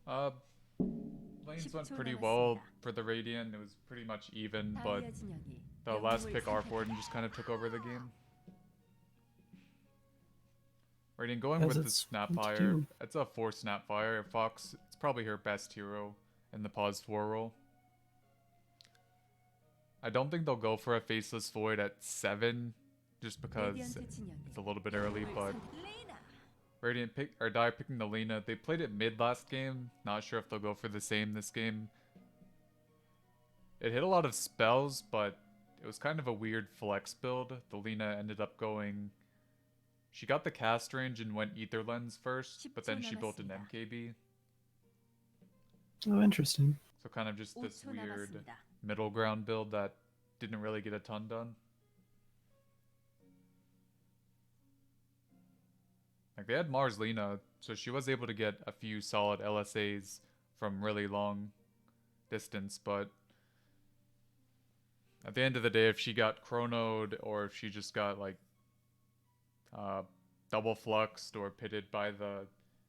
Lanes went 10초 pretty well 남았습니다. for the Radiant. It was pretty much even, but 다이아 진영이 the last 영웅을 pick Arc Warden 선택합니다. just kind of took over the game. Radiant going As with the it's Snapfire. due. It's a 4 Snapfire. Fox, it's probably her best hero in the pause 4 role. I don't think they'll go for a Faceless Void at 7, just because 레디언트 진영이 it's a little bit early, 영웅을 but 선택- Radiant pick or Dire picking the Lena. They played it mid last game. Not sure if they'll go for the same this game. It hit a lot of spells, but it was kind of a weird flex build. The Lena ended up going. She got the cast range and went Ether Lens first, but then she built an 남았습니다. MKB. Oh, interesting. So kind of just this 5초 weird 남았습니다. middle ground build that didn't really get a ton done. Like they had Mars Lena, so she was able to get a few solid LSAs from really long distance, but at the end of the day, if she got chronoed or if she just got like double fluxed or pitted by the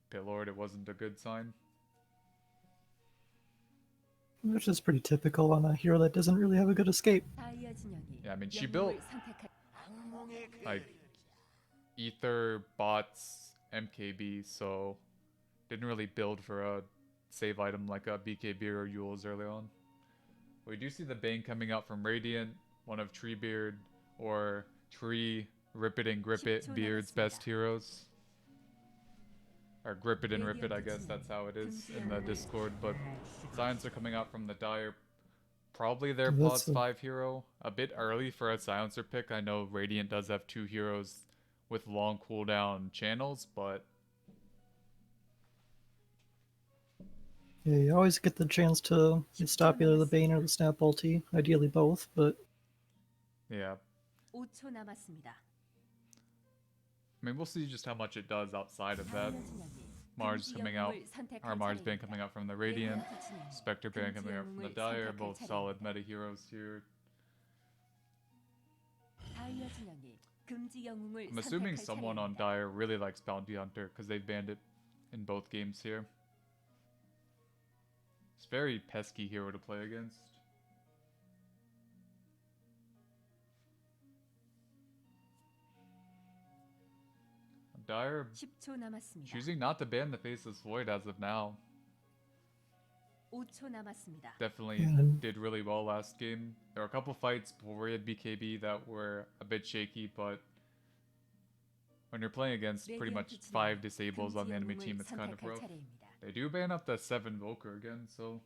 Pit Lord, it wasn't a good sign. Which is pretty typical on a hero that doesn't really have a good escape. 다이아 진영이 Yeah, I mean, she 영웅을 built 선택할- like Ether bots MKB, so didn't really build for a save item like a BKB or Yule's early on. We do see the Bane coming out from Radiant, one of Treebeard or Tree, Rip It and Grip It, 10초 Beard's 남았습니다. best heroes. Or Grip It and Rip It, I guess that's how it is in the Discord, but Scions are coming out from the Dire. Probably their That's pause 5 hero. A bit early for a Silencer pick. I know Radiant does have 2 heroes with long cooldown channels, but Yeah, you always get the chance to stop either the Bane or the Snap ulti, ideally both, but yeah. 5초 남았습니다. I mean, we'll see just how much it does outside of that. 다이아 진영이 Mars 금지 coming out, 영웅을 선택할 or Mars Bane 차례입니다. coming out from the Radiant, 레디언트 진영이 Spectre Bane coming out from the Dire, both solid meta heroes here. 다이아 진영이 금지 영웅을 I'm assuming 선택할 someone on 차례입니다. Dire really likes Bounty Hunter because they banned it in both games here. It's a very pesky hero to play against. Dire 10초 남았습니다. choosing not to ban the Faceless Void as of now. 5초 남았습니다. Definitely Yeah. did really well last game. There were a couple fights before we had BKB that were a bit shaky, but when you're playing against pretty much 5 disables on the enemy team, it's kind of rough. They do ban up the 7 Volker again, so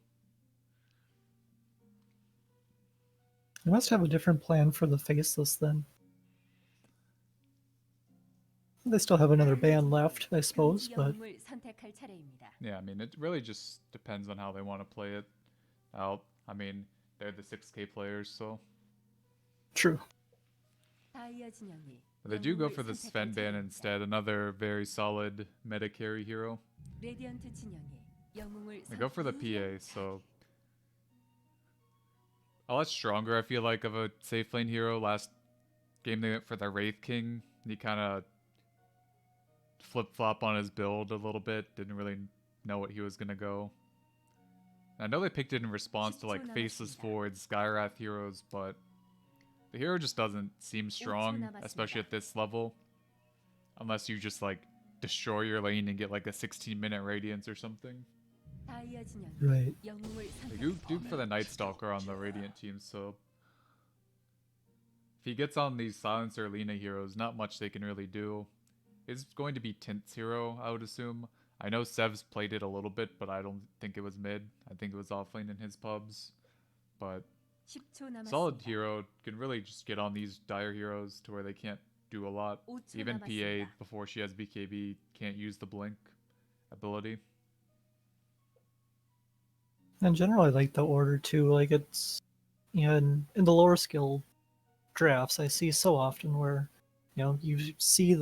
they must have a different plan for the Faceless then. They still have another ban left, I suppose, 금지 but 영웅을 선택할 차례입니다. yeah, I mean, it really just depends on how they want to play it out. I mean, they're the 6K players, so true. 다이아 진영이 but they do go 영웅을 for the 선택할 Sven ban 차례입니다. instead, another very solid meta carry hero. 레디언트 진영이 영웅을 They go for the 선택- PA, so a lot stronger, I feel like, of a safe lane hero. Last game they went for the Wraith King. He kind of flip-flop on his build a little bit. Didn't really know what he was going to go. I know they picked it in response to like Faceless Forward, Skywrath heroes, but the hero just doesn't seem strong, especially at this level. Unless you just like destroy your lane and get like a 16-minute Radiance or something. 다이아 진영이 Right. 영웅을 They 선택- do for the Night Stalker on the Radiant team, so If he gets on these Silencer Lina heroes, not much they can really do. It's going to be Tint's hero, I would assume. I know Sev's played it a little bit, but I don't think it was mid. I think it was offlane in his pubs. But 10초 solid 남았습니다. hero can really just get on these dire heroes to where they can't do a lot. 5초 Even PA, 남았습니다. before she has BKB, can't use the blink ability. And generally, like the order too. Like it's, in the lower skill drafts, I see so often where, you see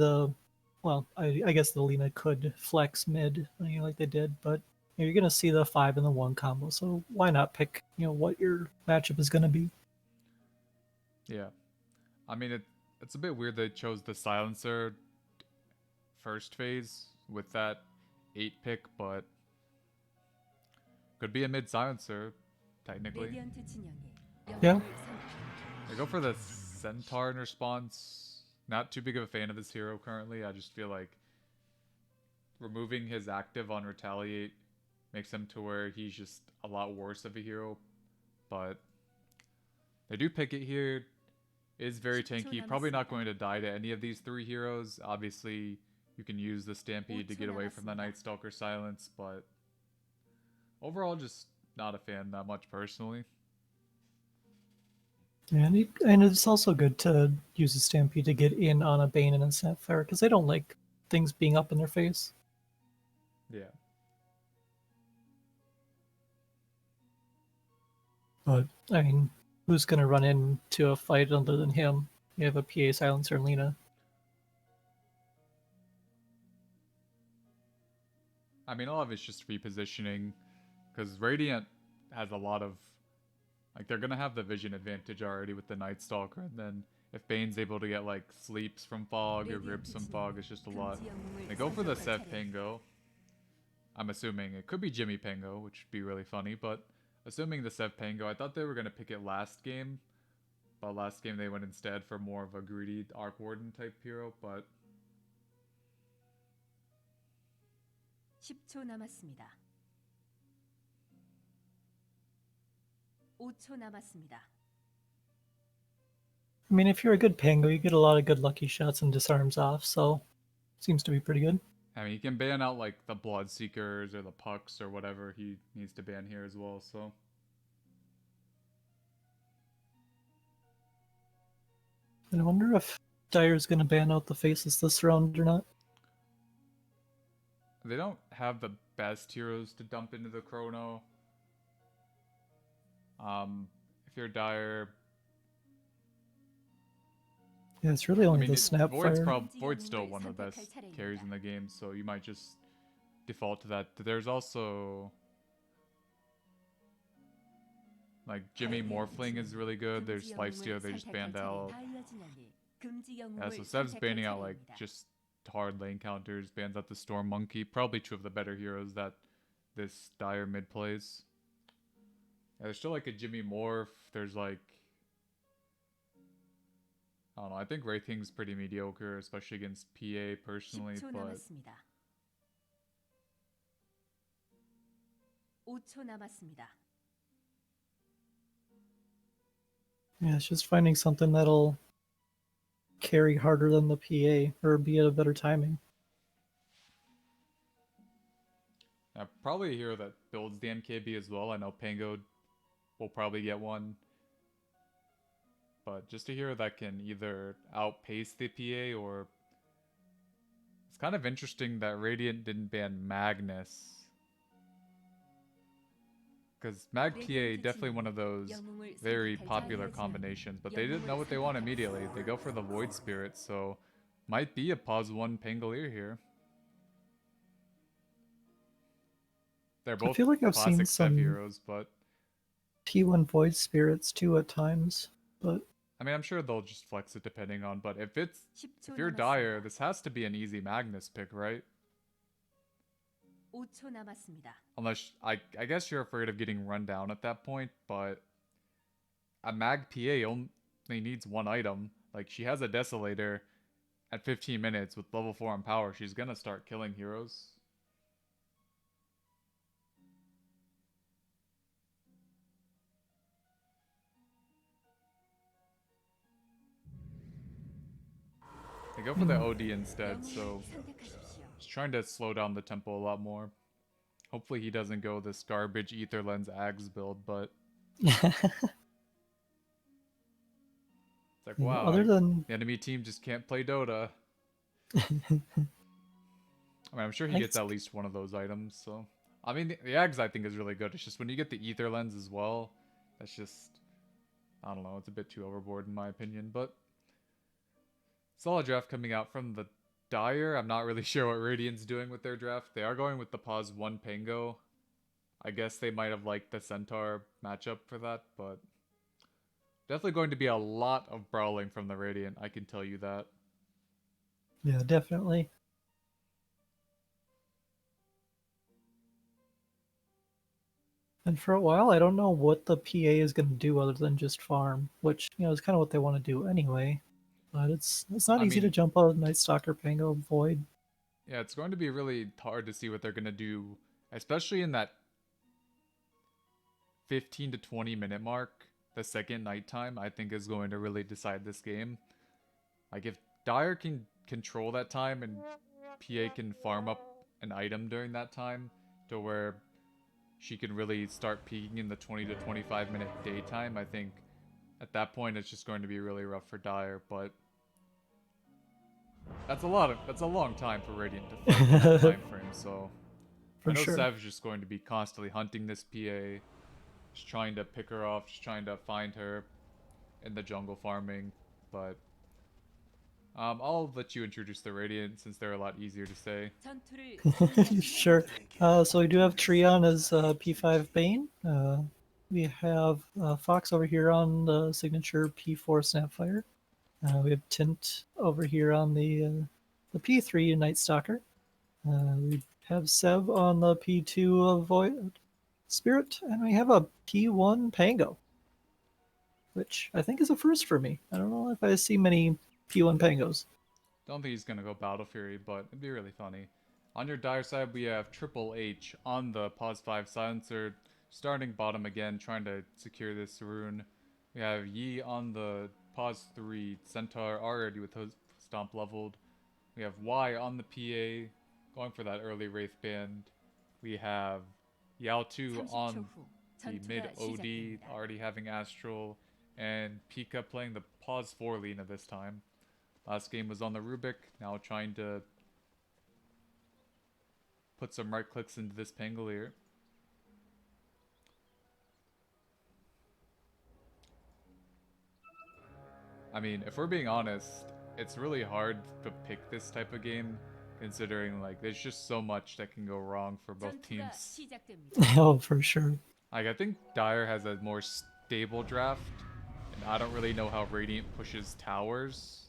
well, I guess the Lina could flex mid, like they did, but you're gonna see the 5 and the 1 combo. So why not pick, what your matchup is gonna be? Yeah. I mean, it's a bit weird they chose the Silencer first phase with that 8 pick, but could be a mid Silencer, technically. 레디언트 진영에 Yeah. 영웅을 선택. I go for the Centaur in response. Not too big of a fan of this hero currently. I just feel like removing his active on Retaliate makes him to where he's just a lot worse of a hero. But they do pick it here. It is very tanky. Probably not going to die to any of these 3 heroes. Obviously, you can use the Stampede to get away from the Night Stalker silence, but overall, just not a fan that much personally. Yeah, and it's also good to use a Stampede to get in on a Bane and a Sapphire because they don't like things being up in their face. Yeah. But I mean, who's gonna run into a fight other than him? You have a PA Silencer and Lina. I mean, a lot of it's just repositioning, because Radiant has a lot of, like, they're gonna have the vision advantage already with the Night Stalker, and then if Bane's able to get like sleeps from fog or grips from fog, it's just a lot. They go for the Sev Pango. I'm assuming it could be Jimmy Pango, which would be really funny, but assuming the Sev Pango, I thought they were gonna pick it last game, but last game they went instead for more of a greedy Arc Warden type hero, but 10초 남았습니다. 5초 남았습니다. I mean, if you're a good Pango, you get a lot of good lucky shots and disarms off, so seems to be pretty good. I mean, he can ban out like the Bloodseekers or the Pucks or whatever he needs to ban here as well, so. And I wonder if Dire's gonna ban out the Faceless this round or not. They don't have the best heroes to dump into the Chrono. If you're Dire, Yeah, it's really only the Void's Snapfire. Void's still one of the best carries in the game, so you might just default to that. There's also like Jimmy Morphling is really good. There's Lifesteal, they just banned out. Yeah, so Sev's banning out like just hard lane counters, bans out the Storm Monkey. Probably 2 of the better heroes that this Dire mid plays. Yeah, there's still like a Jimmy Morph. There's like, I don't know, I think Wraithing's pretty mediocre, especially against PA personally, 10초 but 남았습니다. 5초 남았습니다. Yeah, it's just finding something that'll carry harder than the PA or be at a better timing. yeah, probably a hero that builds the MKB as well. I know Pango will probably get one. But just a hero that can either outpace the PA or... It's kind of interesting that Radiant didn't ban Magnus. Because Mag PA, definitely one of those very popular combinations, but they didn't know what they want immediately. They go for the Void Spirit, so might be a pause 1 Pangolier here. They're both I feel like I've seen classic Sev some heroes, but... T1 Void Spirits too at times, but I mean, I'm sure they'll just flex it depending on, but if 10초 you're Dire, 남았습니다. this has to be an easy Magnus pick, right? 5초 남았습니다. Unless, I guess you're afraid of getting run down at that point, but a Mag PA only needs 1 item. Like, she has a Desolator at 15 minutes with level 4 on power. She's gonna start killing heroes. They go for the OD instead, so just trying to slow down the tempo a lot more. Hopefully he doesn't go this garbage Ether Lens Ags build, but it's like, wow, Other than the enemy team just can't play Dota. I mean, I'm sure he I gets at least one of those items, so... I mean, the Ags I think is really good. It's just when you get the Ether Lens as well, that's just... I don't know, it's a bit too overboard in my opinion, but... Solid draft coming out from the Dire. I'm not really sure what Radiant's doing with their draft. They are going with the Pause 1 Pango. I guess they might have liked the Centaur matchup for that, but... Definitely going to be a lot of brawling from the Radiant, I can tell you that. Yeah, definitely. And for a while, I don't know what the PA is going to do other than just farm, which, is kind of what they want to do anyway. But it's not I easy to mean, jump out Night Stalker, Pango, Void. yeah, it's going to be really hard to see what they're going to do, especially in that 15 to 20 minute mark. The second nighttime, I think, is going to really decide this game. Like, if Dire can control that time and PA can farm up an item during that time to where she can really start peaking in the 20 to 25 minute daytime, I think at that point it's just going to be really rough for Dire, but that's a long time for Radiant to fight in that time frame, so For I know sure. Sav's just going to be constantly hunting this PA, just trying to pick her off, just trying to find her in the jungle farming, but I'll let you introduce the Radiant since they're a lot easier to say. Sure. So we do have Treon as P5 Bane. We have Fox over here on the signature P4 Snapfire. We have Tint over here on the P3 Night Stalker. We have Sev on the P2 Void Spirit, and we have a P1 Pango, which I think is a first for me. I don't know if I see many P1 Pangos. Don't think he's gonna go Battle Fury, but it'd be really funny. On your Dire side, we have Triple H on the Pause 5 Silencer, starting bottom again, trying to secure this rune. We have Yi on the Pause 3 Centaur, already with his Stomp leveled. We have Y on the PA, going for that early Wraith Band. We have Yao 2 on the mid OD, already having Astral, and Pika playing the Pause 4 Lina this time. Last game was on the Rubik, now trying to put some right clicks into this Pangolier. I mean, if we're being honest, it's really hard to pick this type of game, considering like there's just so much that can go wrong for both teams. Oh, for sure. Like, I think Dire has a more stable draft, and I don't really know how Radiant pushes towers.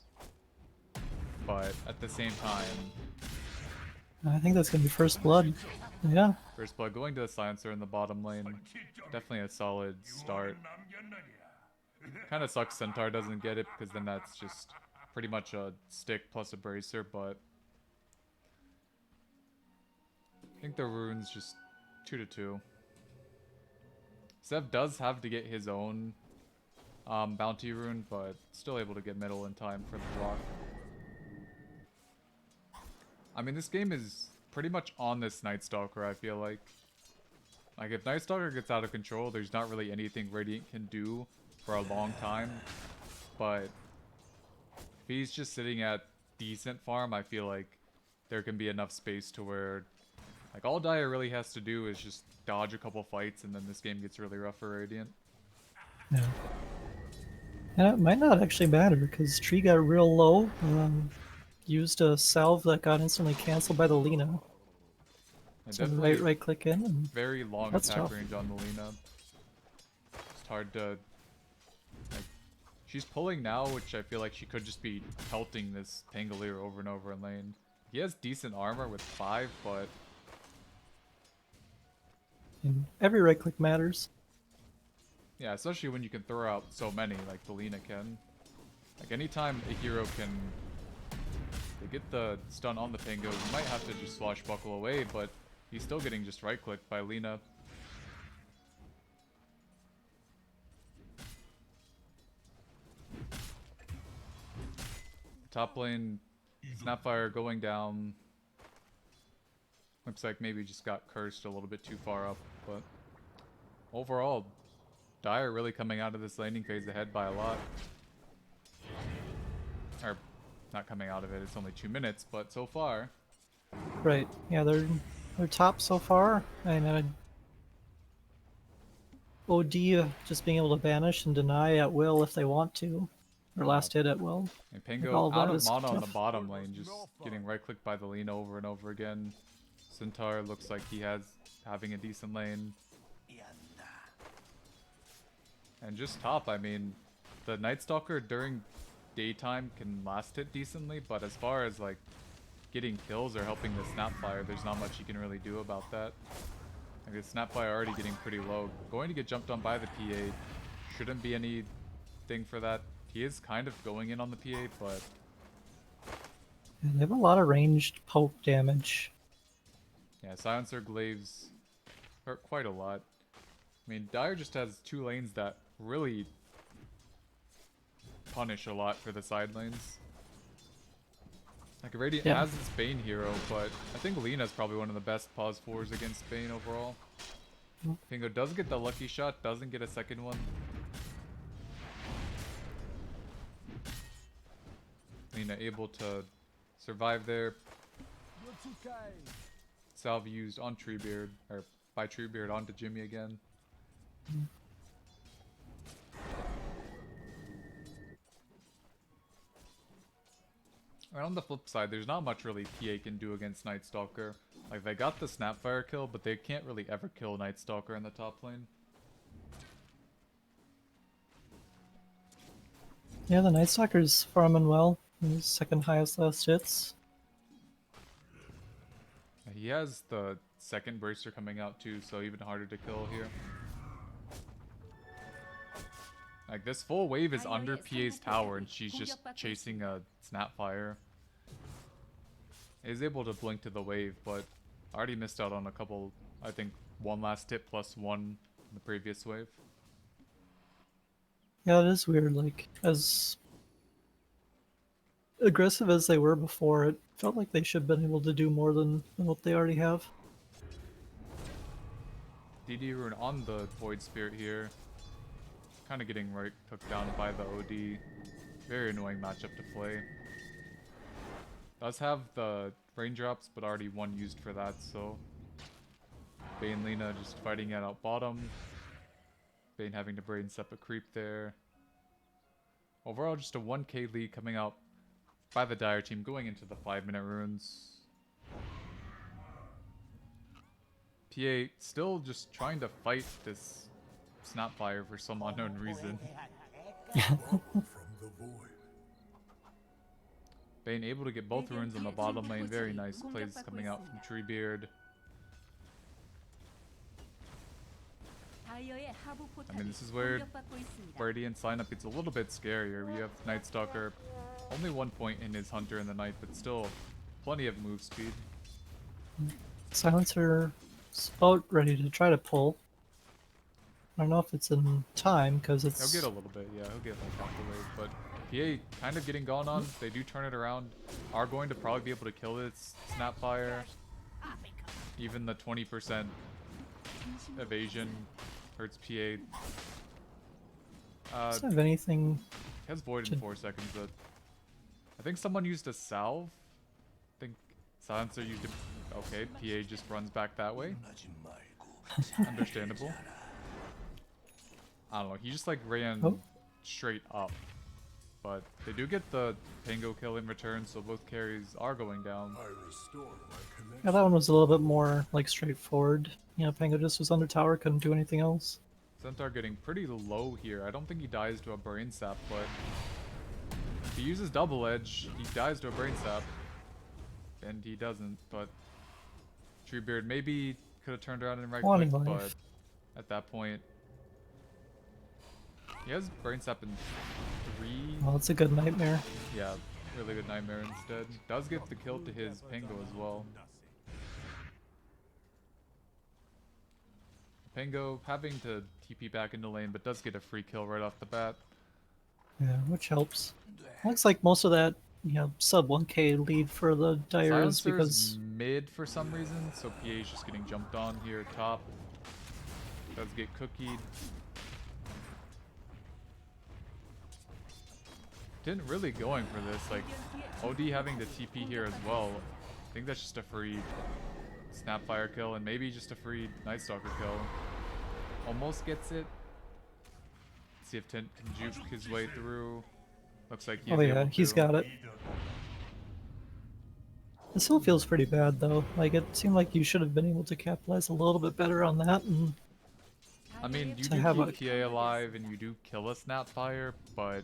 But at the same time, I think that's going to be First Blood. Yeah. First Blood going to the Silencer in the bottom lane, definitely a solid start. Kind of sucks Centaur doesn't get it, because then that's just pretty much a stick plus a bracer, but I think the rune's just 2-2. Sev does have to get his own bounty rune, but still able to get middle in time for the block. I mean, this game is pretty much on this Night Stalker, I feel like. Like, if Night Stalker gets out of control, there's not really anything Radiant can do for a long time. But if he's just sitting at decent farm, I feel like there can be enough space to where, like, all Dire really has to do is just dodge a couple fights, and then this game gets really rough for Radiant. Yeah. And it might not actually matter, because Tree got real low. Used a salve that got instantly canceled by the Lina. And So definitely right click in, and very long that's attack tough. range on the Lina. It's hard to... Like, she's pulling now, which I feel like she could just be pelting this Pangolier over and over in lane. He has decent armor with 5, but... And every right click matters. Yeah, especially when you can throw out so many, like the Lina can. Like, anytime a hero can... They get the stun on the Pango, you might have to just swashbuckle away, but he's still getting just right-clicked by Lina. Top lane Snapfire going down. Looks like maybe just got cursed a little bit too far up, but overall, Dire really coming out of this laning phase ahead by a lot. Or, not coming out of it, it's only 2 minutes, but so far. Right. Yeah, they're top so far, and OD just being able to banish and deny at will if they want to, or last hit at will. And Like, Pango all out that of is mana on the tough. bottom lane, just getting right-clicked by the Lina over and over again. Centaur looks like he has having a decent lane. And just top, I mean, the Night Stalker during daytime can last hit decently, but as far as like getting kills or helping the Snapfire, there's not much you can really do about that. Like the Snapfire already getting pretty low. Going to get jumped on by the P8. Shouldn't be anything for that. He is kind of going in on the P8, but And they have a lot of ranged poke damage. yeah, Silencer Glaives hurt quite a lot. I mean, Dire just has 2 lanes that really punish a lot for the side lanes. Like, Radiant Yeah. has its Bane hero, but I think Lina's probably one of the best pause 4s against Bane overall. Pingo does get the lucky shot, doesn't get a second one. Lina able to survive there. Salve used on Treebeard, or by Treebeard onto Jimmy again. And on the flip side, there's not much really PA can do against Night Stalker. Like, they got the Snapfire kill, but they can't really ever kill Night Stalker in the top lane. Yeah, the Night Stalker's farming well. He's second highest last hits. He has the second Bracer coming out too, so even harder to kill here. Like, this full wave is under PA's tower, and she's just chasing a Snapfire. Is able to blink to the wave, but already missed out on a couple, I think, one last hit plus one in the previous wave. Yeah, it is weird. Like, as aggressive as they were before, it felt like they should have been able to do more than what they already have. DD Rune on the Void Spirit here. Kind of getting right took down by the OD. Very annoying matchup to play. Does have the raindrops, but already one used for that, so Bane Lina just fighting it out bottom. Bane having to brain step a creep there. Overall, just a 1k lead coming out by the Dire team going into the 5-minute runes. PA still just trying to fight this Snapfire for some unknown reason. Bane able to get both runes on the bottom lane. Very nice plays coming out from Treebeard. I mean, this is where Radiant's lineup gets a little bit scarier. We have Night Stalker, only 1 point in his Hunter in the night, but still plenty of move speed. Silencer is about ready to try to pull. I don't know if it's in time, because it's... He'll get a little bit, yeah, he'll get like half the wave, but PA kind of getting gone on. They do turn it around. Are going to probably be able to kill this Snapfire. Even the 20% evasion hurts PA. doesn't have anything... He has Void in 4 seconds, but I think someone used a salve. I think Silencer used it. Okay, PA just runs back that way. Understandable. I don't know, he just like ran straight up. But they do get the Pango kill in return, so both carries are going down. Yeah, that one was a little bit more, like, straightforward. You know, Pango just was under tower, couldn't do anything else. Centaur getting pretty low here. I don't think he dies to a Brain Sap, but if he uses Double Edge, he dies to a Brain Sap. And he doesn't, but Treebeard maybe could have turned around and right click, but at that point, he has Brain Sap in 3. Well, it's a good nightmare. Yeah, really good Nightmare instead. Does get the kill to his Pango as well. Pango having to TP back into lane, but does get a free kill right off the bat. Yeah, which helps. Looks like most of that sub 1k lead for the Dire is Silencer's because mid for some reason, so PA's just getting jumped on here top. Does get cookied. Didn't really going for this, like OD having the TP here as well. I think that's just a free Snapfire kill and maybe just a free Night Stalker kill. Almost gets it. See if Tint can juke his way through. Looks like he's oh yeah, able he's to. got it. It still feels pretty bad though. Like it seemed like you should have been able to capitalize a little bit better on that. And I mean, you To do have keep PA alive and you do kill a Snapfire, but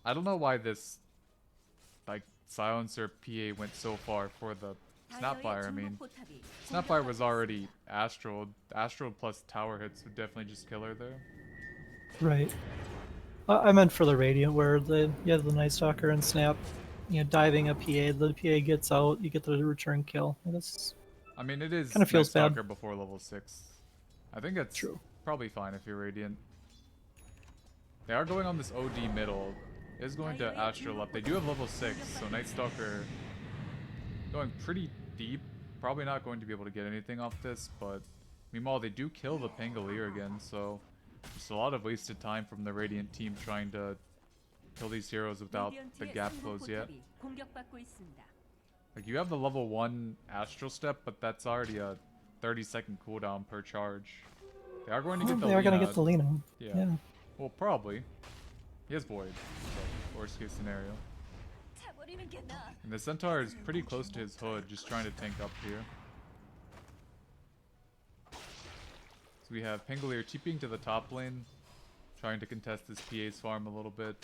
I don't know why this like Silencer PA went so far for the Snapfire. I mean, Snapfire was already Astral. Astral plus tower hits would definitely just kill her there. right, I meant for the Radiant where you have the Night Stalker and Snap, diving a PA. The PA gets out, you get the return kill. That's I mean, it is Kinda feels Night bad. Stalker before level 6. I think it's True. probably fine if you're Radiant. They are going on this OD middle. Is going to Astral up. They do have level 6, so Night Stalker going pretty deep. Probably not going to be able to get anything off this, but meanwhile they do kill the Pangolier again, so just a lot of wasted time from the Radiant team trying to kill these heroes without the gap closed yet. Like, you have the level 1 Astral Step, but that's already a 30-second cooldown per charge. They are going to get the they are gonna Lina. get the Lina. Yeah. Well, probably. He has Void, so worst case scenario. And the Centaur is pretty close to his hood, just trying to tank up here. So we have Pangolier TPing to the top lane, trying to contest this PA's farm a little bit.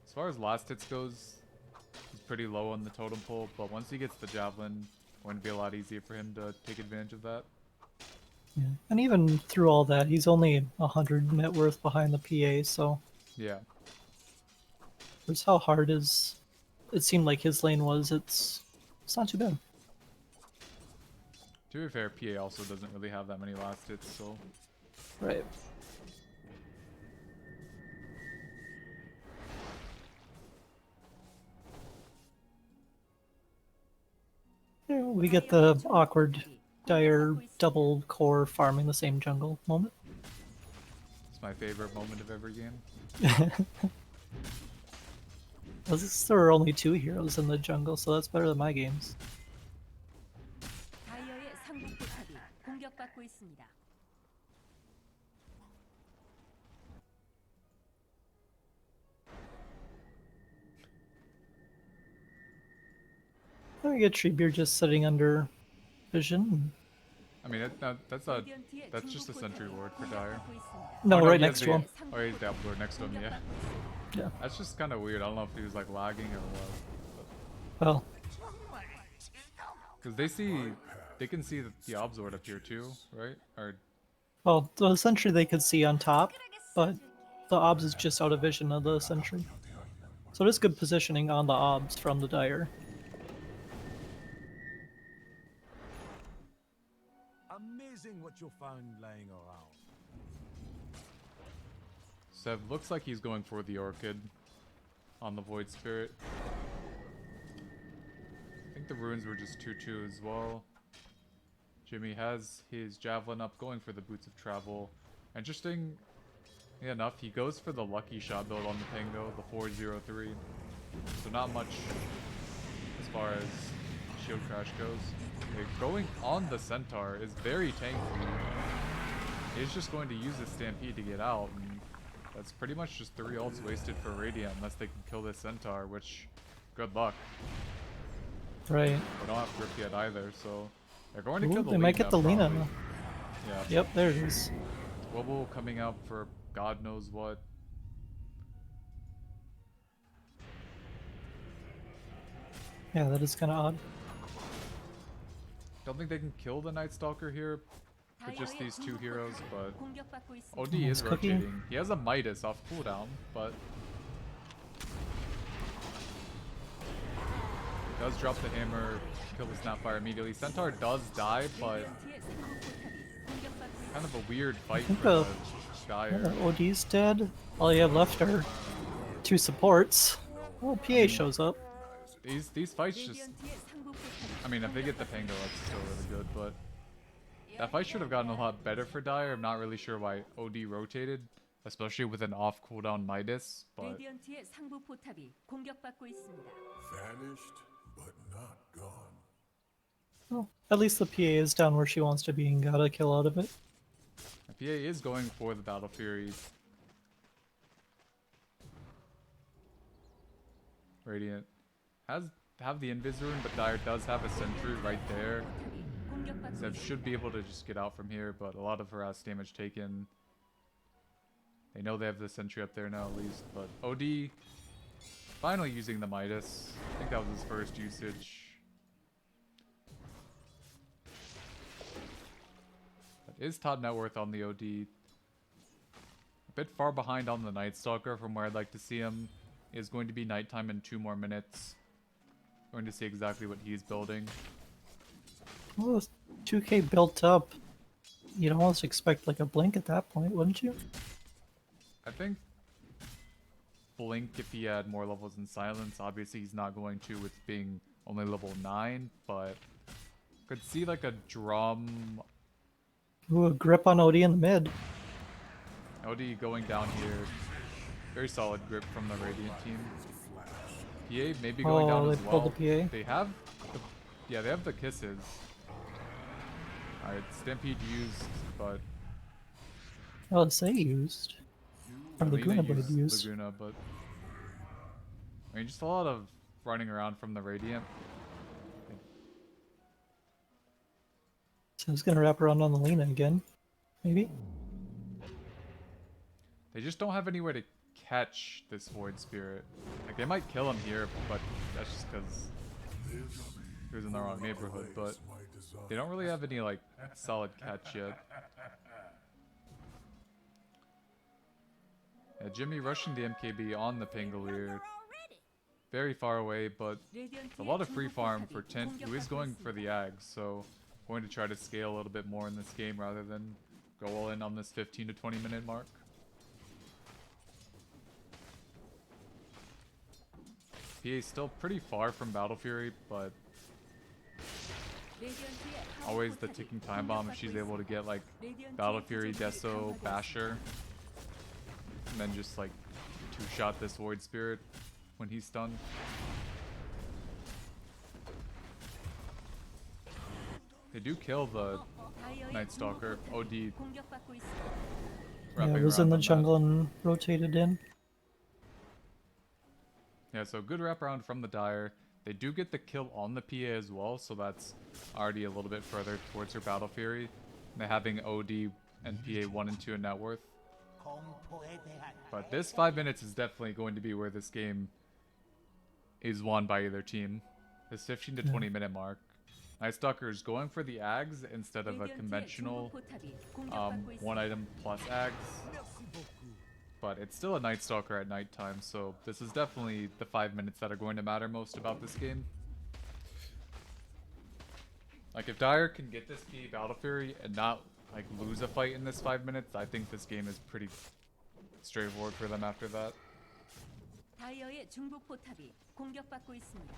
As far as last hits goes, he's pretty low on the totem pole, but once he gets the Javelin, it's going to be a lot easier for him to take advantage of that. Yeah, and even through all that, he's only 100 net worth behind the PA. So Yeah. there's how hard it seemed like his lane was. It's not too bad. To be fair, PA also doesn't really have that many last hits, so Right. Yeah, we get the awkward Dire double core farming the same jungle moment. it's my favorite moment of every game. At least there are only 2 heroes in the jungle, so that's better than my games. 다이어의 상부 포탑이 공격받고 있습니다. I get Treebeard just sitting under vision. I mean, that's just a sentry ward for Dire. No, Oh, right he has next the- to him. Oh, he's the Lord next to him, yeah. Yeah. That's just kind of weird. I don't know if he was like lagging or what. Well, Because they can see the Obzord up here too, right? Or the sentry they could see on top, but the obs is just out of vision of the sentry. So it is good positioning on the obs from the Dire. Amazing what you'll find laying around. Sev looks like he's going for the Orchid on the Void Spirit. I think the runes were just 2-2 as well. Jimmy has his Javelin up, going for the Boots of Travel. Interesting enough, he goes for the Lucky Shot build on the Pango, the 403. So not much as far as Shield Crash goes. Okay, going on the Centaur is very tanky. He's just going to use the Stampede to get out, and that's pretty much just 3 ults wasted for Radiant unless they can kill this Centaur, which, good luck. Right. They don't have grip yet either, so they're going to Ooh, kill the they might get the Lina. probably. Yeah. Yep, there it is. Wobble coming out for God knows what. Yeah, that is kind of odd. Don't think they can kill the Night Stalker here with just these 2 heroes, but OD He's is cooking. rotating. He has a Midas off cooldown, but he does drop the hammer, kill the Snapfire immediately. Centaur does die, but kind of a weird fight think for the Yeah, Dire. OD's dead. All you have left are two supports. Well, PA shows up. These fights just... 레디언트의 상부 포탑이 I mean, if they get the Pango, that's still really good, but... That fight should have gotten a lot better for Dire. I'm not really sure why OD rotated, especially with an off cooldown Midas, but... 레디언트의 상부 포탑이 공격받고 있습니다. Vanished, but not gone. Well, at least the PA is down where she wants to be and got a kill out of it. PA is going for the Battle Fury. Radiant have the Invis rune, but Dire does have a sentry right there. 포탑이 공격받고 Zev 있습니다. should be able to just get out from here, but a lot of harass damage taken. They know they have the sentry up there now at least, but OD finally using the Midas. I think that was his first usage. That is top net worth on the OD. A bit far behind on the Night Stalker from where I'd like to see him. Is going to be nighttime in 2 more minutes. Going to see exactly what he's building. Well, with 2K built up, you'd almost expect like a blink at that point, wouldn't you? I think Blink, if he had more levels in Silence, obviously he's not going to with being only level 9, but could see like a Drum Ooh, a grip on OD in the mid. OD going down here. Very solid grip from the Radiant team. PA maybe going down Oh, as they pulled well. the PA. They have the, yeah, they have the kisses. Alright, Stampede used, but Well, say used. Or Laguna Blade used. Laguna, but I mean, just a lot of running around from the Radiant. So it's gonna wrap around on the Lena again. Maybe? They just don't have anywhere to catch this Void Spirit. Like, they might kill him here, but that's just because he was in the wrong neighborhood, but they don't really have any, like, solid catch yet. Yeah, Jimmy rushing the MKB on the Pangolier. Very far away, but a lot of free farm for Tint, who is going for the Ags, so going to try to scale a little bit more in this game rather than go all in on this 15 to 20 minute mark. PA is still pretty far from Battle Fury, but always the ticking time bomb if she's able to get like Battle Fury, Deso, Basher, and then just like two-shot this Void Spirit when he's stunned. They do kill the Night Stalker. OD Yeah, wrapping it was around in the on that. jungle and rotated in. Yeah, so good wraparound from the Dire. They do get the kill on the PA as well, so that's already a little bit further towards her Battle Fury. And they're having OD and PA 1 and 2 in net worth. But this 5 minutes is definitely going to be where this game is won by either team. This 15 to 20 minute mark. Night Stalker is going for the Ags instead of a conventional 1 item plus Ags. But it's still a Night Stalker at nighttime, so this is definitely the 5 minutes that are going to matter most about this game. Like, if Dire can get this PA Battle Fury and not like lose a fight in this 5 minutes, I think this game is pretty straightforward for them after that. 다이어의 중복 포탑이 공격받고 있습니다.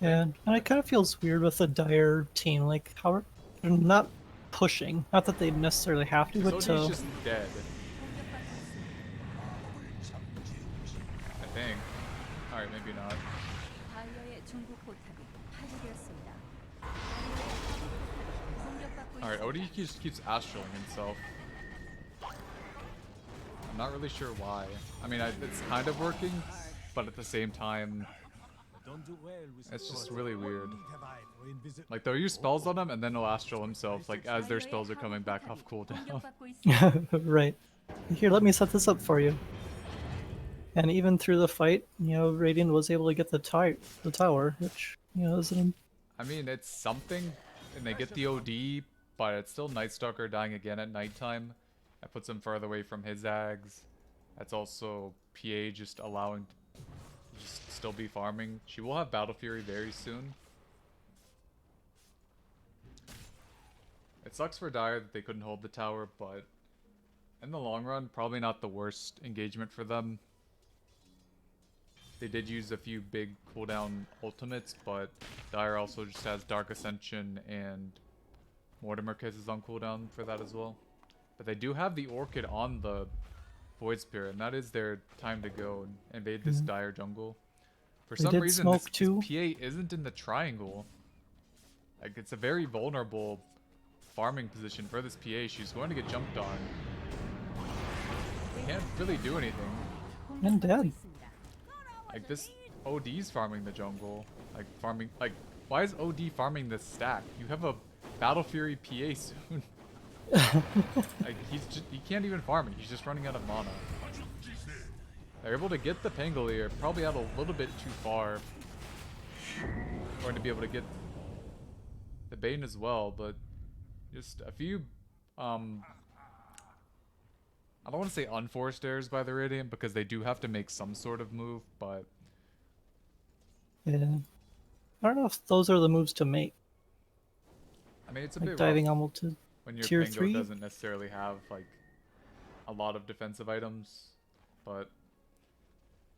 Yeah, and it kind of feels weird with the Dire team, like how they're not pushing. Not that they necessarily have to, but OD's just dead, I think. Alright, maybe not. 다이어의 중복 포탑이 파괴되었습니다. Alright, OD just keeps astraling himself. I'm not really sure why. I mean, it's kind of working, but at the same time, it's just really weird. Like, they'll use spells on him, and then he'll astral himself, like, as their spells are coming back off cooldown. right. Here, let me set this up for you. And even through the fight, you know, Radiant was able to get the tower, which, you know, is an... I mean, it's something, and they get the OD, but it's still Night Stalker dying again at nighttime. That puts him further away from his Ags. That's also PA just allowing to just still be farming. She will have Battle Fury very soon. It sucks for Dire that they couldn't hold the tower, but in the long run, probably not the worst engagement for them. They did use a few big cooldown ultimates, but Dire also just has Dark Ascension and Mortimer Kiss is on cooldown for that as well. But they do have the Orchid on the Void Spirit, and that is their time to go and invade this Dire jungle. For They some did reason, smoke this too. PA isn't in the triangle. Like, it's a very vulnerable farming position for this PA. She's going to get jumped on. Can't really do anything. And dead. Like, this OD's farming the jungle. Like, why is OD farming this stack? You have a Battle Fury PA soon. Like, he can't even farm it. He's just running out of mana. They're able to get the Pangolier, probably out a little bit too far. Going to be able to get the Bane as well, but just a few, I don't want to say unforced errors by the Radiant because they do have to make some sort of move, but Yeah. I don't know if those are the moves to make. I mean, it's a Like bit diving rough almost to when your tier Pango 3. doesn't necessarily have like a lot of defensive items, but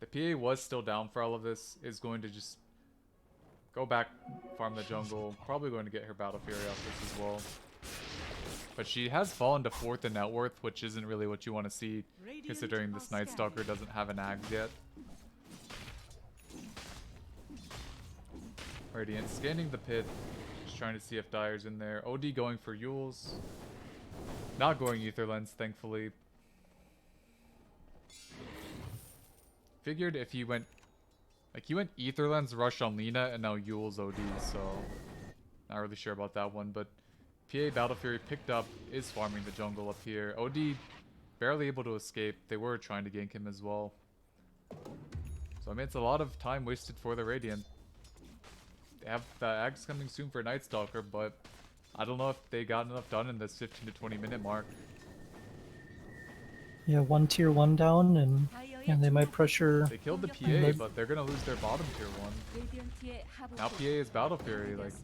the PA was still down for all of this, is going to just go back, farm the jungle, probably going to get her Battle Fury off this as well. But she has fallen to 4th in net worth, which isn't really what you want to see, considering this Night Stalker doesn't have an Axe yet. Radiant scanning the pit, just trying to see if Dire's in there. OD going for Yules. Not going Ether Lens, thankfully. Figured if he went... Like, he went Ether Lens, Rush on Lina, and now Yules OD, so... Not really sure about that one, but... PA Battle Fury picked up, is farming the jungle up here. OD barely able to escape. They were trying to gank him as well. So, I mean, it's a lot of time wasted for the Radiant. They have the Axe coming soon for Night Stalker, but... I don't know if they got enough done in this 15 to 20 minute mark. Yeah, one tier 1 down, and they might pressure. They killed the PA, but they're gonna lose their bottom tier 1. Now PA is Battle Fury, like...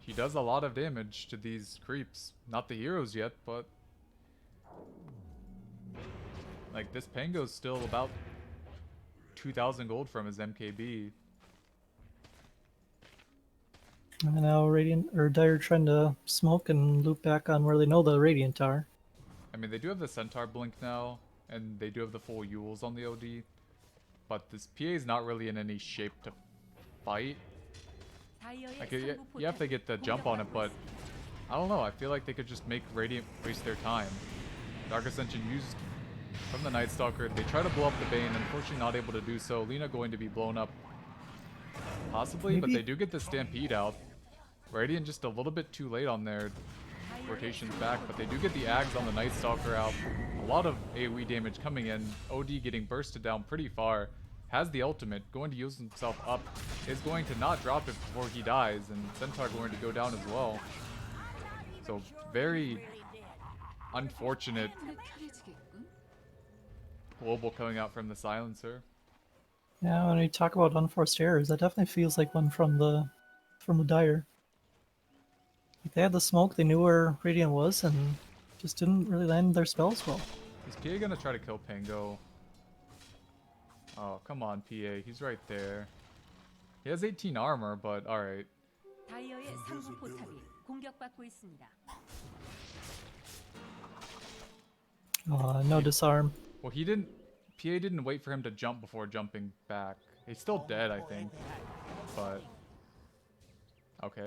He does a lot of damage to these creeps. Not the heroes yet, but... Like, this Pango's still about 2,000 gold from his MKB. And now Radiant or Dire trying to smoke and loop back on where they know the Radiant are. I mean, they do have the Centaur blink now, and they do have the full Yules on the OD. But this PA is not really in any shape to fight. Like, yeah, if they get the jump on it, but I don't know. I feel like they could just make Radiant waste their time. Dark Ascension used from the Night Stalker. They try to blow up the Bane, unfortunately not able to do so. Lina going to be blown up possibly, but they do get the Stampede out. Radiant just a little bit too late on their rotations back, but they do get the Ags on the Night Stalker out. A lot of AoE damage coming in. OD getting bursted down pretty far. Has the ultimate, going to use himself up, is going to not drop it before he dies, and Centaur going to go down as well. So very unfortunate global coming out from the Silencer. Yeah, when we talk about unforced errors, that definitely feels like one from the Dire. Like they had the smoke, they knew where Radiant was, and just didn't really land their spells well. Is PA gonna try to kill Pango? Oh, come on, PA. He's right there. He has 18 armor, but alright. 다이어의 상부 포탑이 공격받고 있습니다. No disarm. Well, he didn't... PA didn't wait for him to jump before jumping back. He's still dead, I think. But... Okay.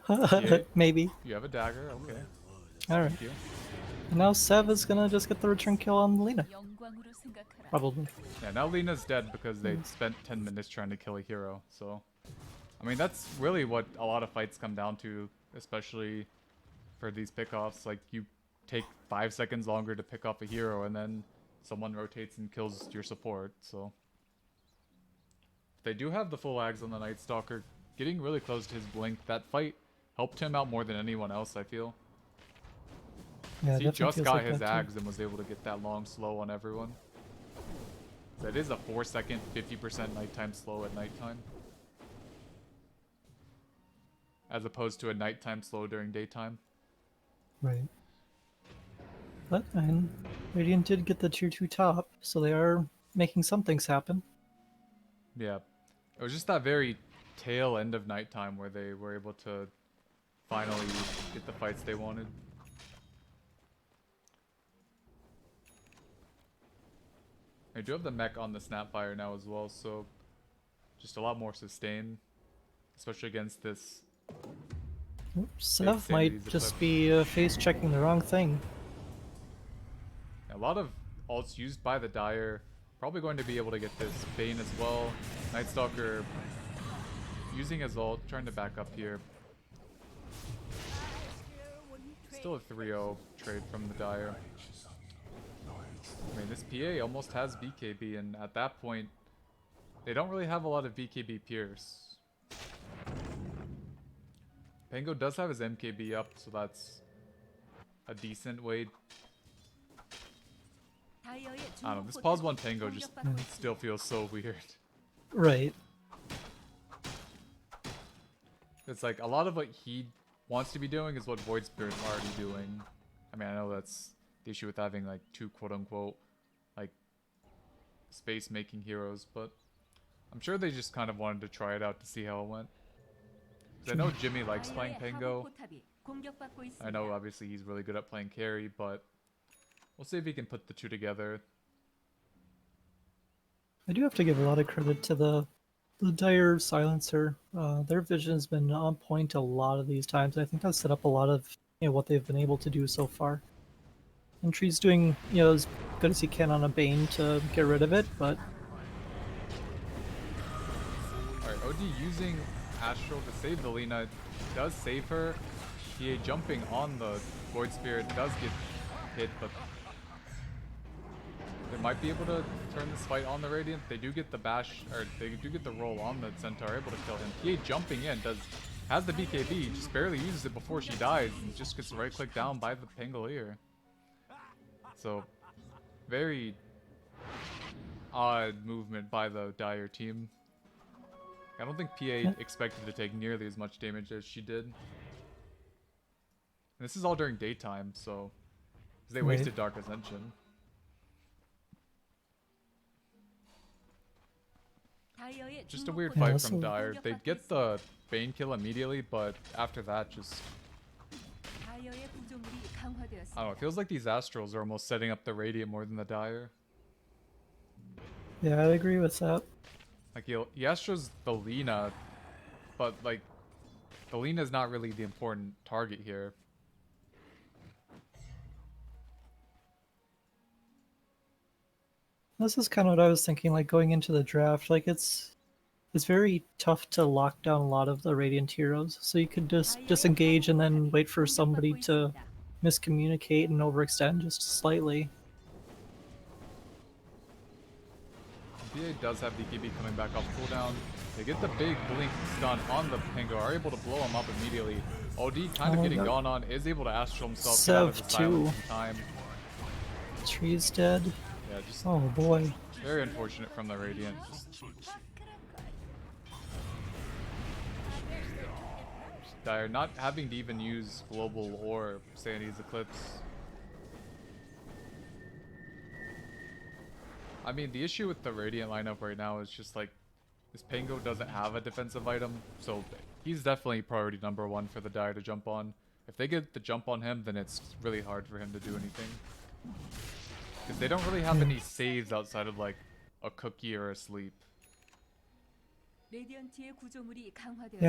PA, Maybe. you have a dagger, okay. Alright. Thank you. And now Sev is gonna just get the return kill on Lina. 영광으로 생각하라. Probably. Yeah, now Lina's dead because they spent 10 minutes trying to kill a hero, so... I mean, that's really what a lot of fights come down to, especially for these pickoffs. Like, you take 5 seconds longer to pick off a hero, and then someone rotates and kills your support, so... They do have the full Ags on the Night Stalker, getting really close to his blink. That fight helped him out more than anyone else, I feel. Yeah, He definitely just feels got like his that too. Ags and was able to get that long slow on everyone. So it is a 4-second, 50% nighttime slow at nighttime. As opposed to a nighttime slow during daytime. Right. But, Radiant did get the tier 2 top, so they are making some things happen. Yeah. It was just that very tail end of nighttime where they were able to finally get the fights they wanted. I do have the mech on the Snapfire now as well, so just a lot more sustain, especially against this. Sev Sanity's might a just clip. be face checking the wrong thing. A lot of ults used by the Dire. Probably going to be able to get this Bane as well. Nightstalker using his ult, trying to back up here. Still a 3-0 trade from the Dire. I mean, this PA almost has BKB, and at that point, they don't really have a lot of BKB Pierce. Pango does have his MKB up, so that's a decent way. I don't know, this pause 1 Pango just still feels so weird. Right. It's like, a lot of what he wants to be doing is what Void Spirit's already doing. I mean, I know that's the issue with having, like, two quote-unquote, like, space-making heroes, but I'm sure they just kind of wanted to try it out to see how it went. 'Cause I know Jimmy likes playing Pango. I know, obviously, he's really good at playing carry, but we'll see if he can put the two together. I do have to give a lot of credit to the Dire Silencer. Their vision's been on point a lot of these times. I think that's set up a lot of what they've been able to do so far. And Tree's doing as good as he can on a Bane to get rid of it, but Alright, OD using Astral to save the Lina does save her. PA jumping on the Void Spirit does get hit, but they might be able to turn this fight on the Radiant. They do get the bash, or they do get the roll on the Centaur, able to kill him. PA jumping in, has the BKB, just barely uses it before she dies, and just gets right clicked down by the Pangolier. So, very odd movement by the Dire team. I don't think PA expected to take nearly as much damage as she did. And this is all during daytime, so 'cause they wasted Dark Ascension. Just a weird fight from Dire. They get the Bane kill immediately, but after that, just I don't know. It feels like these Astrals are almost setting up the Radiant more than the Dire. yeah, I agree with that. Like he Astros the Lina, but like the Lina is not really the important target here. This is kind of what I was thinking, like going into the draft. Like it's very tough to lock down a lot of the Radiant heroes, so you could just disengage and then wait for somebody to miscommunicate and overextend just slightly. PA does have BKB coming back off cooldown. They get the big blink stun on the Pango, are able to blow him up immediately. OD kind of getting gone on, is able to astral himself, get out of Sev the silence too. in time. Tree's dead. Yeah, just Oh boy. very unfortunate from the Radiant. Dire not having to even use Global or Sanity's Eclipse. I mean, the issue with the Radiant lineup right now is just like, this Pango doesn't have a defensive item, so he's definitely priority number 1 for the Dire to jump on. If they get the jump on him, then it's really hard for him to do anything. Because they don't really have any saves outside of like a cookie or a sleep. Yeah,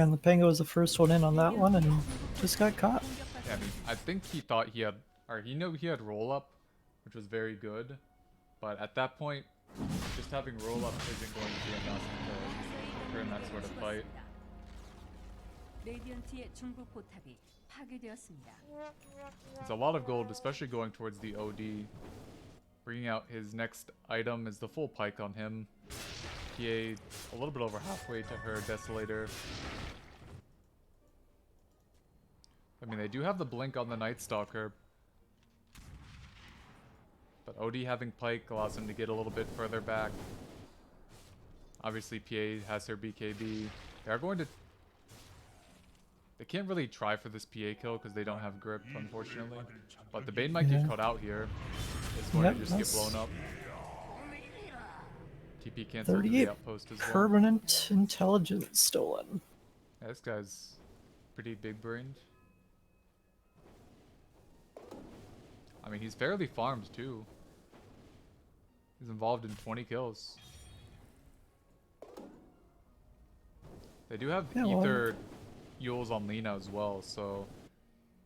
and the Pango was the first one in on that one and just got caught. Yeah, I mean, I think he thought he had, or he knew he had roll up, which was very good. But at that point, just having roll up isn't going to be enough to turn that sort of fight. It's a lot of gold, especially going towards the OD. Bringing out his next item is the full pike on him. PA a little bit over halfway to her Desolator. I mean, they do have the blink on the Night Stalker. But OD having pike allows him to get a little bit further back. Obviously, PA has her BKB. They are going to... They can't really try for this PA kill because they don't have grip, unfortunately. But the Bane might get cut out here. It's going to just get blown up. TP cancel to the 38 outpost as well. permanent intelligence stolen. Yeah, this guy's pretty big brained. I mean, he's fairly farmed too. He's involved in 20 kills. They do have Yeah, well, ether Yules on Lena as well, so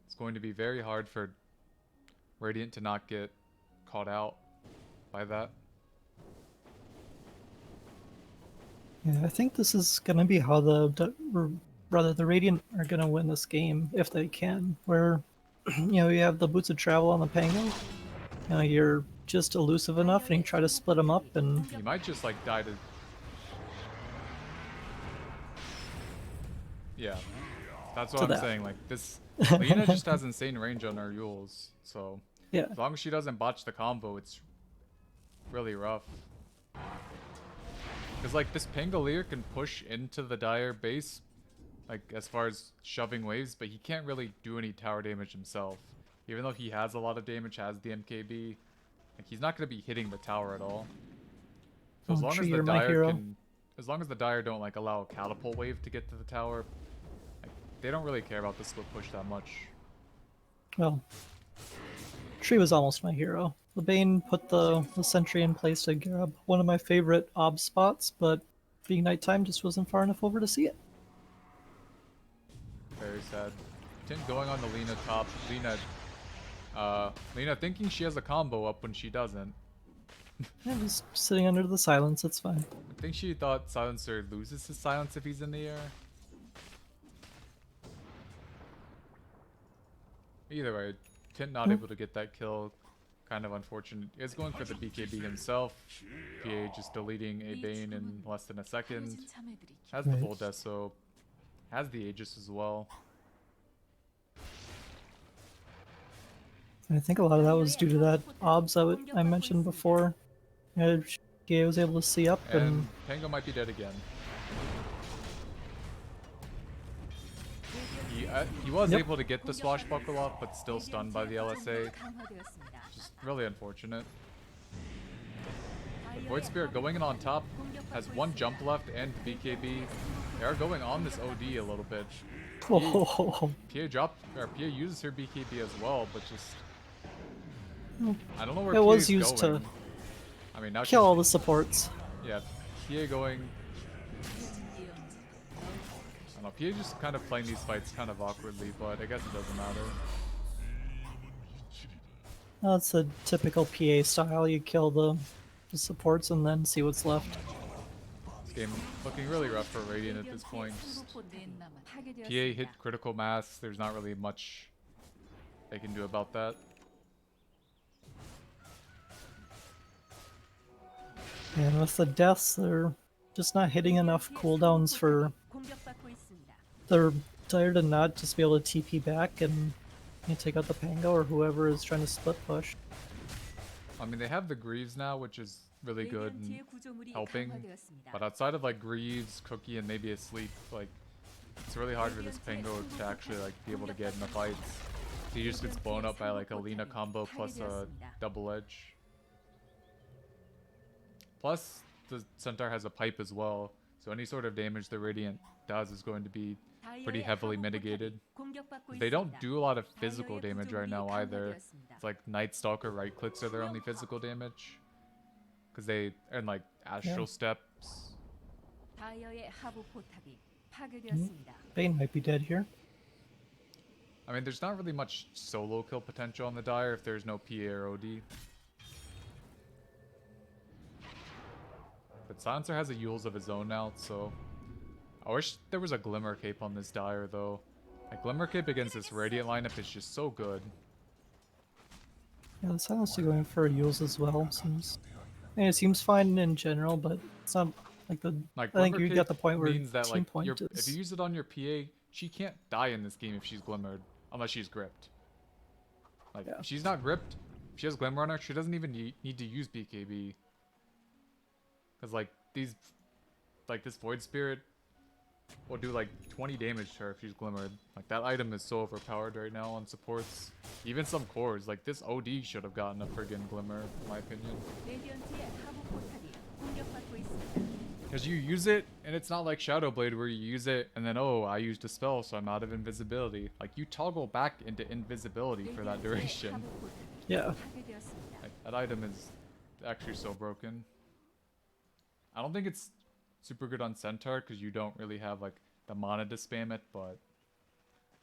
it's going to be very hard for Radiant to not get caught out by that. Yeah, I think this is gonna be how the Radiant are gonna win this game if they can. Where you have the boots of travel on the Pango. You're just elusive enough, and you try to split them up, and He might just like die to. Yeah, that's what To I'm that. saying. Like this, Lena just has insane range on her Yules, so yeah. as long as she doesn't botch the combo, it's really rough. Because like this Pangolier can push into the Dire base, like as far as shoving waves, but he can't really do any tower damage himself. Even though he has a lot of damage, has the MKB, like he's not going to be hitting the tower at all. So as Oh, long tree, as the you're my Dire hero. can, as long as the Dire don't like allow a catapult wave to get to the tower, like, they don't really care about the split push that much. Well, Tree was almost my hero. The Bane put the sentry in place to grab one of my favorite ob spots, but being nighttime just wasn't far enough over to see it. Very sad. Tint going on the Lena top. Lena thinking she has a combo up when she doesn't. Yeah, just sitting under the silence, it's fine. I think she thought Silencer loses his silence if he's in the air. Either way, Tint not able to get that kill. Kind of unfortunate. Is going for the BKB himself. PA just deleting a Bane in less than a second. Has the full death, so has the Aegis as well. And I think a lot of that was due to that obs I mentioned before. PA was able to see up And and Pango might be dead again. He was able to get the swashbuckle off, but still stunned by the LSA. Just really unfortunate. The Void Spirit going in on top has one jump left and the BKB. They are going on this OD a little bit. oh, PA uses her BKB as well, but just I don't know where it PA was is used going. to I mean, now kill all the she's, supports. yeah, PA going. I don't know, PA just kind of playing these fights kind of awkwardly, but I guess it doesn't matter. That's a typical PA style. You kill the supports and then see what's left. This game looking really rough for Radiant at this point. Just PA hit critical mass. There's not really much they can do about that. And with the deaths, they're just not hitting enough cooldowns for their Dire to not just be able to TP back and take out the Pango or whoever is trying to split push. I mean, they have the Greaves now, which is really good and helping. But outside of like Greaves, Cookie, and maybe a Sleep, like it's really hard for this Pango to actually like be able to get in the fights. He just gets blown up by like a Lena combo plus a double edge. Plus, the Centaur has a pipe as well, so any sort of damage the Radiant does is going to be pretty heavily mitigated. They don't do a lot of physical damage right now either. It's like Night Stalker right clicks are their only physical damage. Because they, and like Astral Steps. Bane might be dead here. I mean, there's not really much solo kill potential on the Dire if there's no PA or OD. But Silencer has a Yules of his own now, so I wish there was a Glimmer Cape on this Dire, though. Like, Glimmer Cape against this Radiant lineup is just so good. Yeah, the Silencer going for Yules as well. It seems fine in general, but it's not like the. Like, I think Glimmer you got Cape the point where means that, team like, point if is. you use it on your PA, she can't die in this game if she's Glimmered, unless she's gripped. Like, if she's not gripped, if she has Glimmer on her, she doesn't even need to use BKB. Because, like, this Void Spirit will do, like, 20 damage to her if she's Glimmered. Like, that item is so overpowered right now on supports. Even some cores. Like, this OD should have gotten a friggin' Glimmer, in my opinion. Because you use it, and it's not like Shadow Blade where you use it, and then, oh, I used a spell, so I'm out of invisibility. Like, you toggle back into invisibility for that duration. Yeah. Like, that item is actually so broken. I don't think it's super good on Centaur, because you don't really have, like, the mana to spam it, but...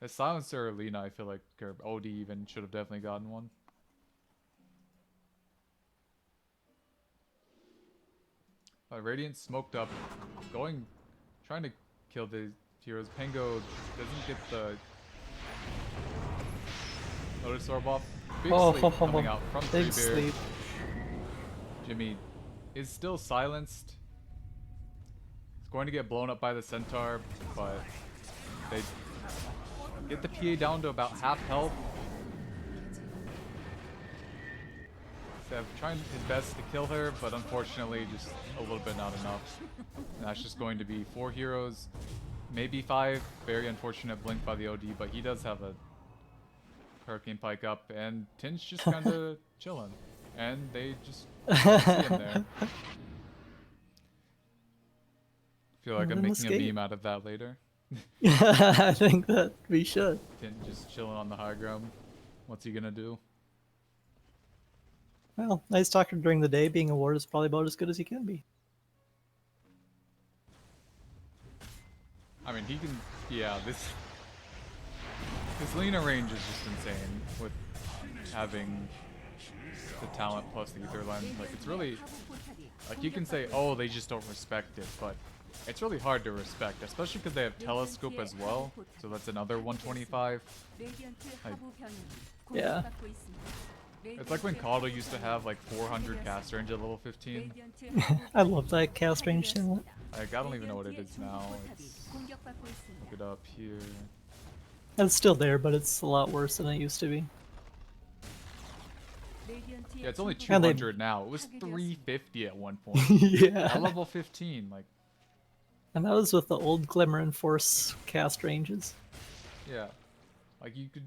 The Silencer or Lina, I feel like, or OD even, should have definitely gotten one. Radiant smoked up, trying to kill the heroes. Pango doesn't get the Notice Orb off. Big sleep coming out from big Treebeard. sleep. Jimmy is still silenced. He's going to get blown up by the Centaur, but they get the PA down to about half health. Sev trying his best to kill her, but unfortunately just a little bit not enough. And that's just going to be 4 heroes, maybe 5. Very unfortunate blink by the OD, but he does have a Hurricane Pike up, and Tin's just kind of chilling. And they just don't see him there. Feel like I'm making a meme out of that later. I think that we should. Tin just chilling on the high ground. What's he gonna do? Well, nice talking during the day. Being a ward is probably about as good as he can be. I mean, he can. Yeah, this Lina range is just insane with having the talent plus the ether lens. Like, it's really like you can say, oh, they just don't respect it, but it's really hard to respect, especially because they have telescope as well. So that's another 125. Like, Yeah. it's like when Caudle used to have like 400 cast range at level 15. I love that cast range talent. Like, I don't even know what it is now. Look it up here. It's still there, but it's a lot worse than it used to be. Yeah, it's only 200 now. It was 350 at one point. Yeah. At level 15, like. And that was with the old Glimmer and Force cast ranges. Yeah. Like, you could...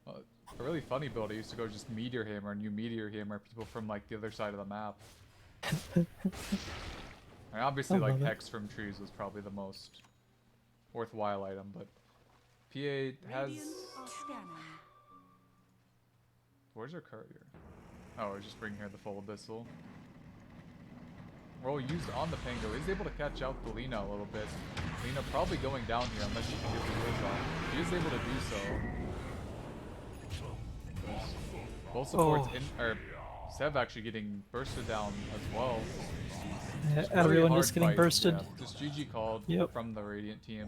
a really funny build, I used to go just Meteor Hammer, and you Meteor Hammer people from, like, the other side of the map. And obviously, like, Hex from trees was probably the most worthwhile item, but... PA has... Where's her courier? Oh, we're just bringing her the full Abyssal. Roll used on the Pango is able to catch out the Lina a little bit. Lina probably going down here unless she can get the wheels on. She is able to do so. Both supports Sev actually getting bursted down as well. Yeah, everyone just getting bursted. Yeah, just GG called from the Radiant team.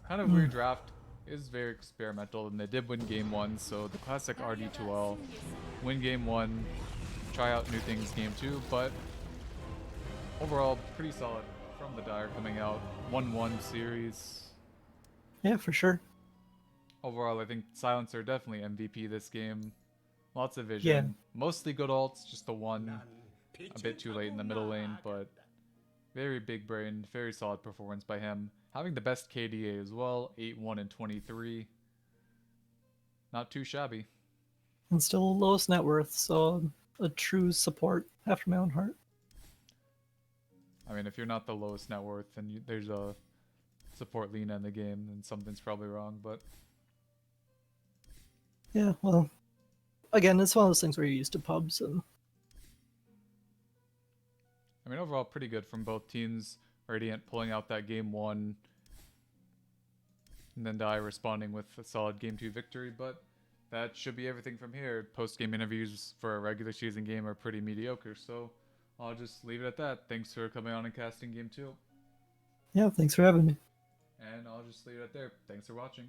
Kind of weird draft. Is very experimental, and they did win game 1, so the classic rd2l. Win game 1, try out new things game 2, but overall pretty solid from the Dire coming out. 1-1 series. Yeah, for sure. Overall, I think Silencer definitely MVP this game. Lots of vision. Mostly good ults, just the one a bit too late in the middle lane, but very big brain, very solid performance by him. Having the best KDA as well, 8-1 and 23. Not too shabby. And still lowest net worth, so a true support after my own heart. I mean, if you're not the lowest net worth and there's a support Lina in the game, then something's probably wrong, but... Yeah, well, again, it's one of those things where you're used to pubs and... I mean, overall, pretty good from both teams. Radiant pulling out that game 1, and then Dire responding with a solid game 2 victory, but that should be everything from here. Post-game interviews for a regular season game are pretty mediocre, so I'll just leave it at that. Thanks for coming on and casting game 2. Yeah, thanks for having me. And I'll just leave it at there. Thanks for watching.